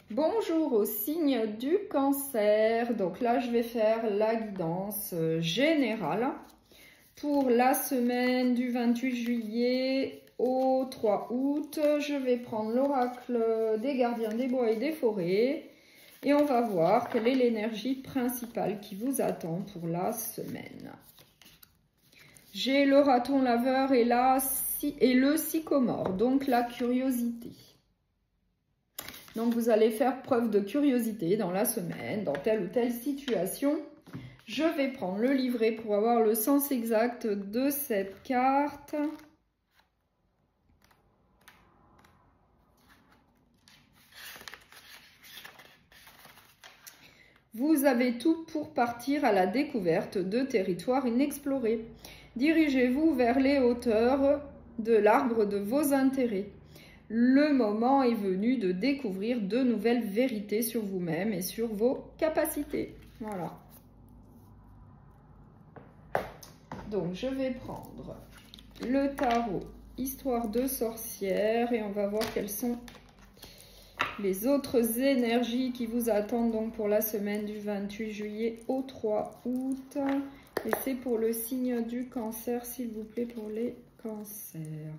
Bonjour au signe du Cancer. Donc là, je vais faire la guidance générale pour la semaine du 28 juillet au 3 août. Je vais prendre l'oracle des gardiens des bois et des forêts et on va voir quelle est l'énergie principale qui vous attend pour la semaine. J'ai le raton laveur et le sycomore, donc la curiosité. Donc, vous allez faire preuve de curiosité dans la semaine, dans telle ou telle situation. Je vais prendre le livret pour avoir le sens exact de cette carte. Vous avez tout pour partir à la découverte de territoires inexplorés. Dirigez-vous vers les hauteurs de l'arbre de vos intérêts. Le moment est venu de découvrir de nouvelles vérités sur vous-même et sur vos capacités. Voilà. Donc, je vais prendre le tarot Histoire de sorcière et on va voir quelles sont les autres énergies qui vous attendent donc pour la semaine du 28 juillet au 3 août. Et c'est pour le signe du Cancer, s'il vous plaît, pour les cancers.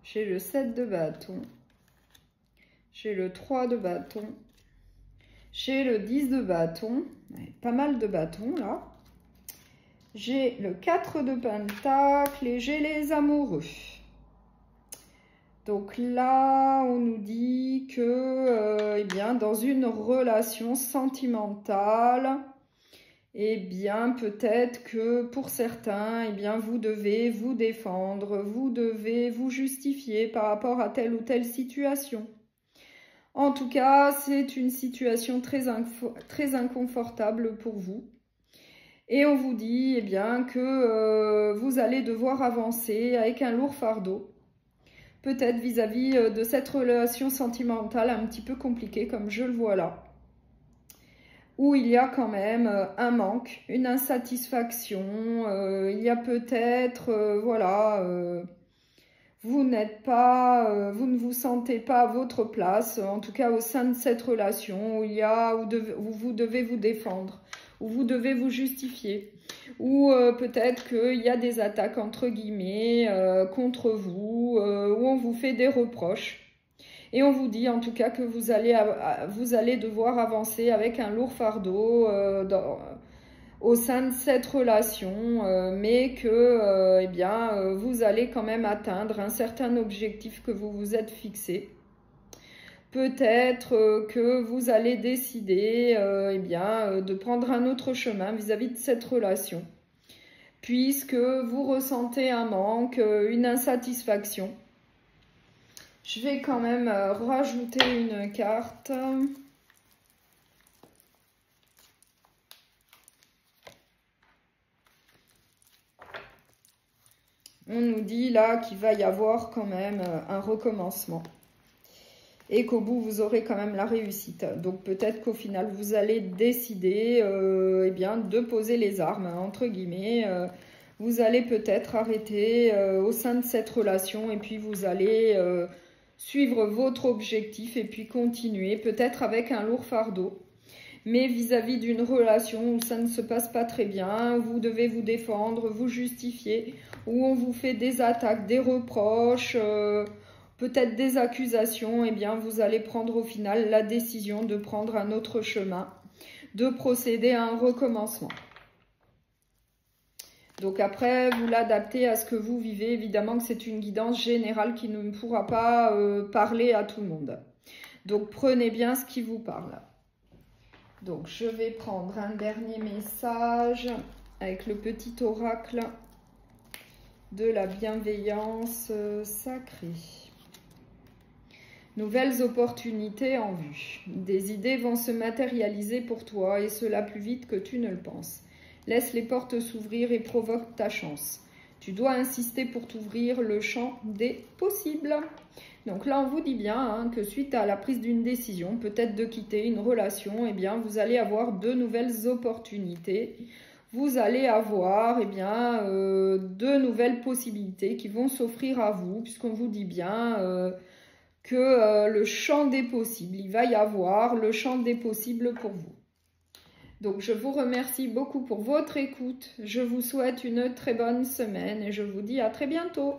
J'ai le 7 de bâton, j'ai le 3 de bâton, j'ai le 10 de bâton, pas mal de bâtons là. J'ai le 4 de pentacle et j'ai les amoureux. Donc là, on nous dit que, eh bien, dans une relation sentimentale, eh bien, peut-être que pour certains, eh bien, vous devez vous défendre, vous devez vous justifier par rapport à telle ou telle situation. En tout cas, c'est une situation très inconfortable pour vous. Et on vous dit, eh bien, que vous allez devoir avancer avec un lourd fardeau. Peut-être vis-à-vis de cette relation sentimentale un petit peu compliquée, comme je le vois là. Où il y a quand même un manque, une insatisfaction, il y a peut-être, voilà, vous n'êtes pas, vous ne vous sentez pas à votre place, en tout cas au sein de cette relation, où il y a, où vous devez vous défendre, où vous devez vous justifier, ou peut-être qu'il y a des attaques entre guillemets contre vous, où on vous fait des reproches. Et on vous dit en tout cas que vous allez devoir avancer avec un lourd fardeau au sein de cette relation, mais que eh bien, vous allez quand même atteindre un certain objectif que vous vous êtes fixé. Peut-être que vous allez décider eh bien, de prendre un autre chemin vis-à-vis de cette relation, puisque vous ressentez un manque, une insatisfaction. Je vais quand même rajouter une carte. On nous dit là qu'il va y avoir quand même un recommencement. et qu'au bout, vous aurez quand même la réussite. Donc, peut-être qu'au final, vous allez décider eh bien, de poser les armes, hein, entre guillemets. Vous allez peut-être arrêter au sein de cette relation et puis vous allez suivre votre objectif et puis continuer, peut-être avec un lourd fardeau. Mais vis-à-vis d'une relation où ça ne se passe pas très bien, vous devez vous défendre, vous justifier, où on vous fait des attaques, des reproches, peut-être des accusations, eh bien vous allez prendre au final la décision de prendre un autre chemin, de procéder à un recommencement. Donc après, vous l'adaptez à ce que vous vivez. Évidemment que c'est une guidance générale qui ne pourra pas parler à tout le monde. Donc prenez bien ce qui vous parle. Donc je vais prendre un dernier message avec le petit oracle de la bienveillance sacrée. Nouvelles opportunités en vue. Des idées vont se matérialiser pour toi et cela plus vite que tu ne le penses. Laisse les portes s'ouvrir et provoque ta chance. Tu dois insister pour t'ouvrir le champ des possibles. Donc là, on vous dit bien hein, que suite à la prise d'une décision, peut-être de quitter une relation, eh bien, vous allez avoir de nouvelles opportunités. Vous allez avoir eh bien, de nouvelles possibilités qui vont s'offrir à vous, puisqu'on vous dit bien que le champ des possibles, il va y avoir le champ des possibles pour vous. Donc, je vous remercie beaucoup pour votre écoute. Je vous souhaite une très bonne semaine et je vous dis à très bientôt.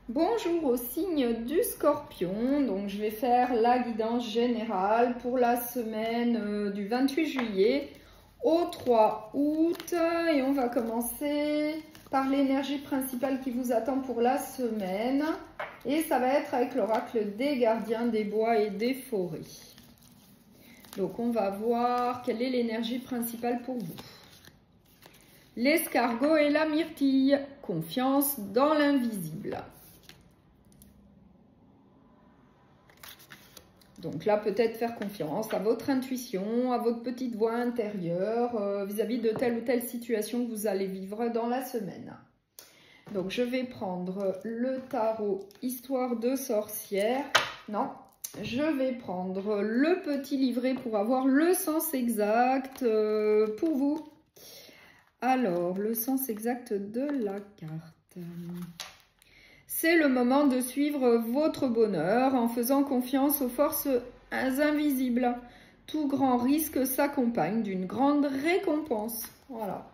Bonjour au signe du Scorpion. Donc, je vais faire la guidance générale pour la semaine du 28 juillet au 3 août et on va commencer par l'énergie principale qui vous attend pour la semaine et ça va être avec l'oracle des gardiens des bois et des forêts. Donc on va voir quelle est l'énergie principale pour vous. L'escargot et la myrtille, confiance dans l'invisible. Donc là, peut-être faire confiance à votre intuition, à votre petite voix intérieure vis-à-vis de telle ou telle situation que vous allez vivre dans la semaine. Donc, je vais prendre le tarot Histoire de sorcière. Non, je vais prendre le petit livret pour avoir le sens exact pour vous. Alors, le sens exact de la carte. C'est le moment de suivre votre bonheur en faisant confiance aux forces invisibles. Tout grand risque s'accompagne d'une grande récompense. Voilà.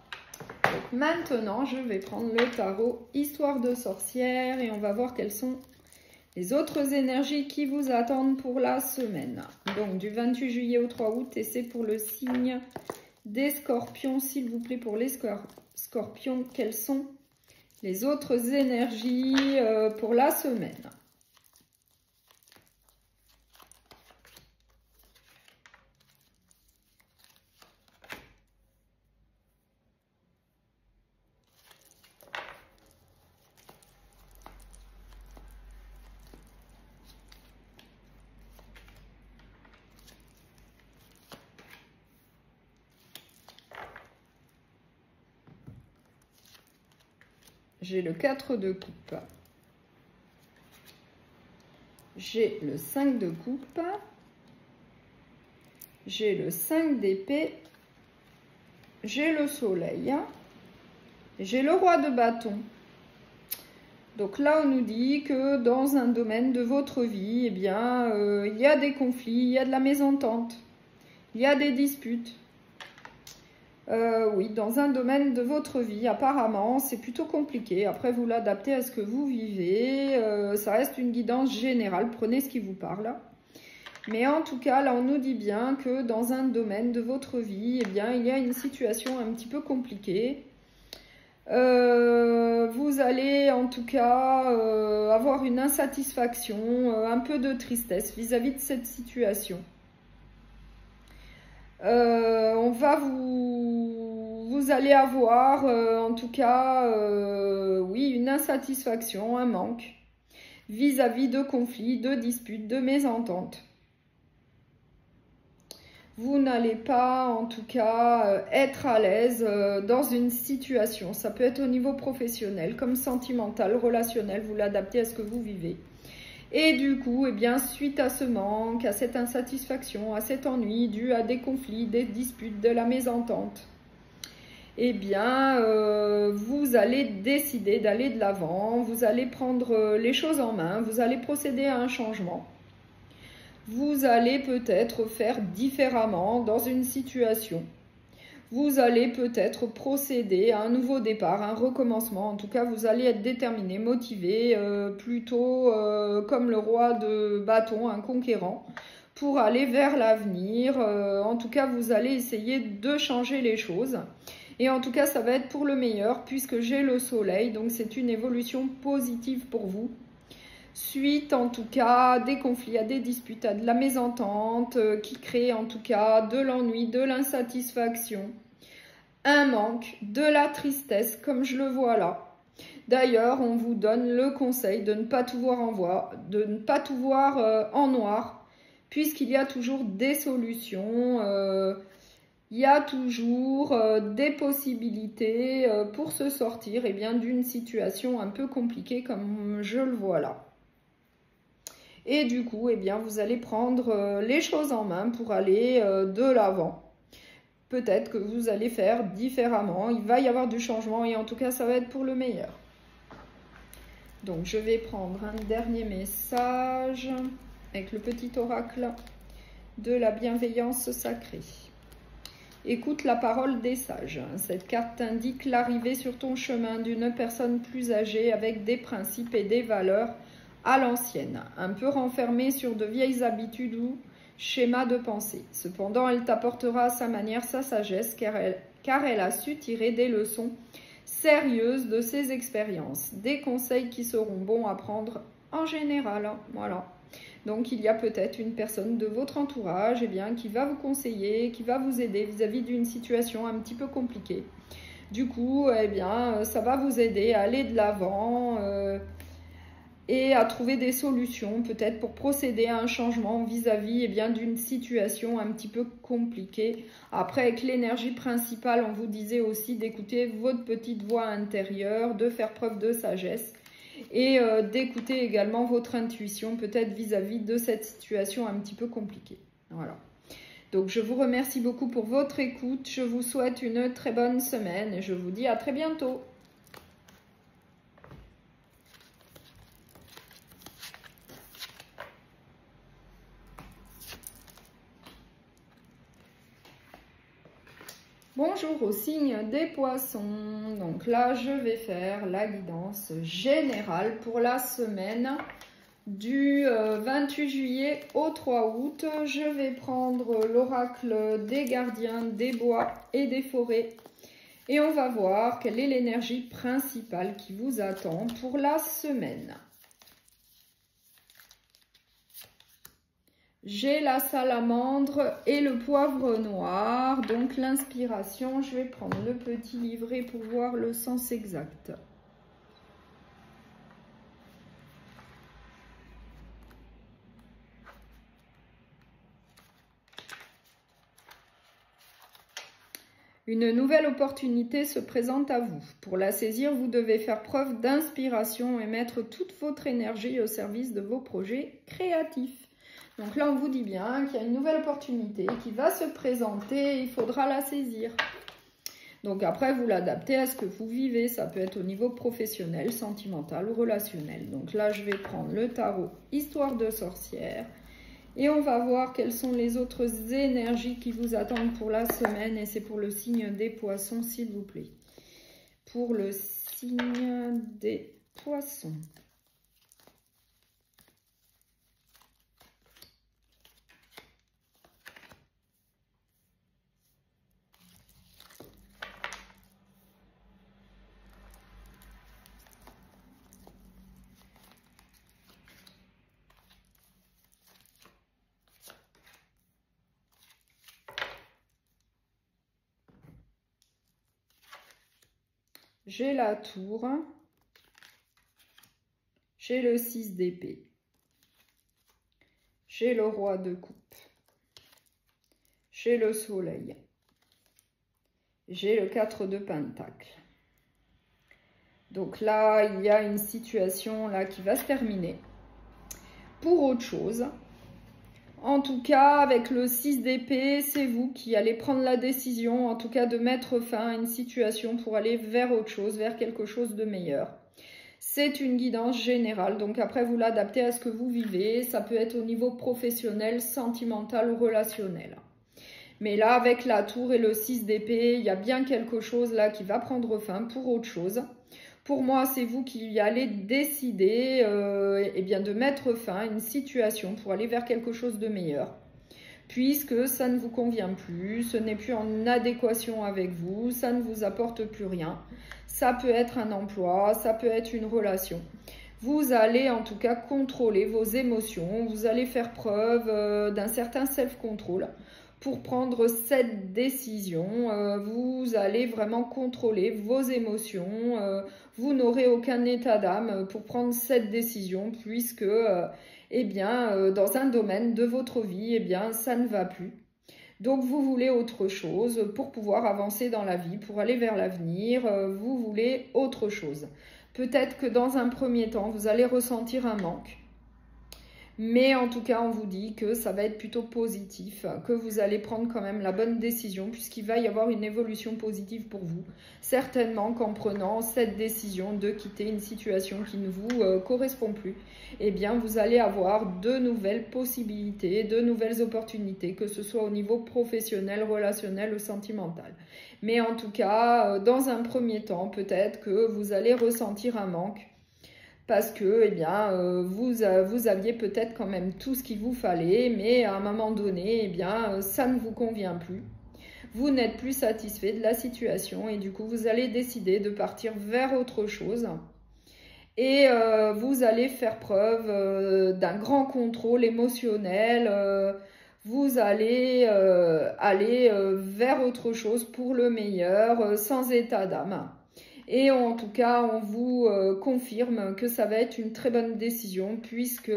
Donc maintenant, je vais prendre le tarot Histoire de sorcière et on va voir quelles sont les autres énergies qui vous attendent pour la semaine. Donc du 28 juillet au 3 août et c'est pour le signe des scorpions. S'il vous plaît, pour les scorpions, quelles sont les autres énergies pour la semaine? J'ai le 4 de coupe. J'ai le 5 de coupe. J'ai le 5 d'épée. J'ai le soleil. J'ai le roi de bâton. Donc là, on nous dit que dans un domaine de votre vie, eh bien, il y a des conflits, il y a de la mésentente, il y a des disputes. Oui, dans un domaine de votre vie, apparemment, c'est plutôt compliqué. Après, vous l'adaptez à ce que vous vivez. Ça reste une guidance générale. Prenez ce qui vous parle. Mais en tout cas, là, on nous dit bien que dans un domaine de votre vie, eh bien, il y a une situation un petit peu compliquée. Vous allez, en tout cas, avoir une insatisfaction, un peu de tristesse vis-à-vis de cette situation. On va vous allez avoir en tout cas oui, une insatisfaction, un manque vis-à-vis de conflits, de disputes, de mésententes. vous n'allez pas, en tout cas, être à l'aise dans une situation. Ça peut être au niveau professionnel, comme sentimental, relationnel, vous l'adaptez à ce que vous vivez. Et du coup, eh bien, suite à ce manque, à cette insatisfaction, à cet ennui dû à des conflits, des disputes, de la mésentente, eh bien, vous allez décider d'aller de l'avant, vous allez prendre les choses en main, vous allez procéder à un changement. Vous allez peut-être faire différemment dans une situation. Vous allez peut-être procéder à un nouveau départ, un recommencement. En tout cas, vous allez être déterminé, motivé, plutôt comme le roi de bâton, un conquérant, pour aller vers l'avenir. En tout cas, vous allez essayer de changer les choses. Et en tout cas, ça va être pour le meilleur puisque j'ai le soleil. Donc, c'est une évolution positive pour vous. Suite en tout cas à des conflits, à des disputes, à de la mésentente qui crée en tout cas de l'ennui, de l'insatisfaction, un manque, de la tristesse comme je le vois là. D'ailleurs, on vous donne le conseil de ne pas tout voir de ne pas tout voir en noir, puisqu'il y a toujours des solutions, il y a toujours des possibilités pour se sortir d'une situation un peu compliquée comme je le vois là. Et du coup, eh bien, vous allez prendre les choses en main pour aller de l'avant. Peut-être que vous allez faire différemment. Il va y avoir du changement et en tout cas, ça va être pour le meilleur. Donc, je vais prendre un dernier message avec le petit oracle de la bienveillance sacrée. Écoute la parole des sages. Cette carte indique l'arrivée sur ton chemin d'une personne plus âgée avec des principes et des valeurs à l'ancienne, un peu renfermée sur de vieilles habitudes ou schémas de pensée. Cependant, elle t'apportera à sa manière sa sagesse, car elle a su tirer des leçons sérieuses de ses expériences, des conseils qui seront bons à prendre en général. Voilà. Donc, il y a peut-être une personne de votre entourage qui va vous conseiller, qui va vous aider vis-à-vis d'une situation un petit peu compliquée. Du coup, ça va vous aider à aller de l'avant et à trouver des solutions peut-être pour procéder à un changement vis-à-vis d'une situation un petit peu compliquée. Après, avec l'énergie principale, on vous disait aussi d'écouter votre petite voix intérieure, de faire preuve de sagesse et d'écouter également votre intuition peut-être vis-à-vis de cette situation un petit peu compliquée. Voilà. Donc, je vous remercie beaucoup pour votre écoute. Je vous souhaite une très bonne semaine et je vous dis à très bientôt. Bonjour au signe des poissons. Donc là, je vais faire la guidance générale pour la semaine du 28 juillet au 3 août. Je vais prendre l'oracle des gardiens des bois et des forêts. Et on va voir quelle est l'énergie principale qui vous attend pour la semaine. J'ai la salamandre et le poivre noir. Donc l'inspiration, je vais prendre le petit livret pour voir le sens exact. Une nouvelle opportunité se présente à vous. Pour la saisir, vous devez faire preuve d'inspiration et mettre toute votre énergie au service de vos projets créatifs. Donc là, on vous dit bien qu'il y a une nouvelle opportunité qui va se présenter et il faudra la saisir. Donc après, vous l'adaptez à ce que vous vivez. Ça peut être au niveau professionnel, sentimental ou relationnel. Donc là, je vais prendre le tarot Histoire de sorcière. Et on va voir quelles sont les autres énergies qui vous attendent pour la semaine. Et c'est pour le signe des poissons, s'il vous plaît. Pour le signe des poissons. J'ai la tour, j'ai le 6 d'épée, j'ai le roi de coupe, j'ai le soleil, j'ai le 4 de Pentacle. Donc là, il y a une situation là qui va se terminer pour autre chose. En tout cas, avec le 6 d'épée, c'est vous qui allez prendre la décision, en tout cas de mettre fin à une situation pour aller vers autre chose, vers quelque chose de meilleur. C'est une guidance générale, donc après vous l'adaptez à ce que vous vivez. Ça peut être au niveau professionnel, sentimental ou relationnel. Mais là, avec la tour et le 6 d'épée, il y a bien quelque chose là qui va prendre fin pour autre chose. Pour moi, c'est vous qui allez décider eh bien, de mettre fin à une situation pour aller vers quelque chose de meilleur. Puisque ça ne vous convient plus, ce n'est plus en adéquation avec vous, ça ne vous apporte plus rien. Ça peut être un emploi, ça peut être une relation. Vous allez en tout cas contrôler vos émotions, vous allez faire preuve d'un certain self-control pour prendre cette décision. Vous allez vraiment contrôler vos émotions, vous n'aurez aucun état d'âme pour prendre cette décision puisque eh bien, dans un domaine de votre vie, eh bien, ça ne va plus. Donc, vous voulez autre chose pour pouvoir avancer dans la vie, pour aller vers l'avenir. Vous voulez autre chose. Peut-être que dans un premier temps, vous allez ressentir un manque. Mais en tout cas, on vous dit que ça va être plutôt positif, que vous allez prendre quand même la bonne décision puisqu'il va y avoir une évolution positive pour vous. Certainement qu'en prenant cette décision de quitter une situation qui ne vous correspond plus, eh bien, vous allez avoir de nouvelles possibilités, de nouvelles opportunités, que ce soit au niveau professionnel, relationnel ou sentimental. Mais en tout cas, dans un premier temps, peut-être que vous allez ressentir un manque. Parce que eh bien, vous aviez peut-être quand même tout ce qu'il vous fallait, mais à un moment donné, eh bien, ça ne vous convient plus. Vous n'êtes plus satisfait de la situation et du coup, vous allez décider de partir vers autre chose. Et vous allez faire preuve d'un grand contrôle émotionnel. Vous allez aller vers autre chose pour le meilleur, sans état d'âme. Et en tout cas, on vous confirme que ça va être une très bonne décision puisque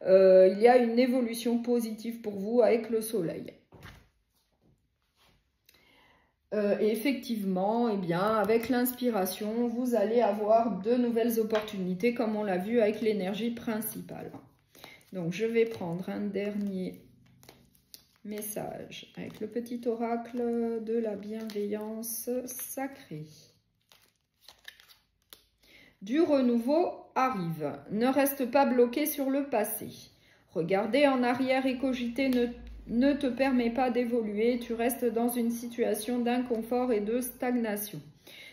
il y a une évolution positive pour vous avec le soleil. Et effectivement, eh bien, avec l'inspiration, vous allez avoir de nouvelles opportunités comme on l'a vu avec l'énergie principale. Donc, je vais prendre un dernier message avec le petit oracle de la bienveillance sacrée. Du renouveau arrive. Ne reste pas bloqué sur le passé. Regarder en arrière et cogiter ne te permet pas d'évoluer. Tu restes dans une situation d'inconfort et de stagnation.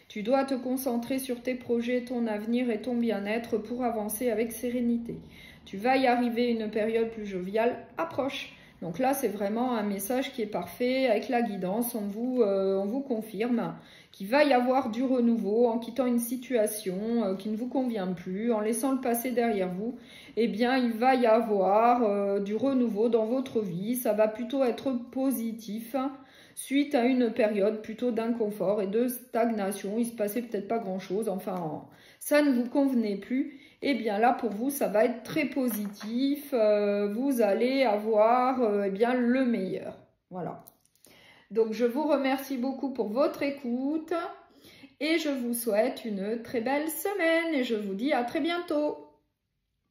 Tu dois te concentrer sur tes projets, ton avenir et ton bien-être pour avancer avec sérénité. Tu vas y arriver, une période plus joviale approche. Donc là, c'est vraiment un message qui est parfait. Avec la guidance, on vous confirme qu'il va y avoir du renouveau en quittant une situation qui ne vous convient plus, en laissant le passé derrière vous. Eh bien, il va y avoir du renouveau dans votre vie. Ça va plutôt être positif suite à une période plutôt d'inconfort et de stagnation. Il ne se passait peut-être pas grand-chose. Enfin, ça ne vous convenait plus. Eh bien là, pour vous, ça va être très positif. Vous allez avoir eh bien, le meilleur. Voilà. Donc, je vous remercie beaucoup pour votre écoute. Et je vous souhaite une très belle semaine. Et je vous dis à très bientôt.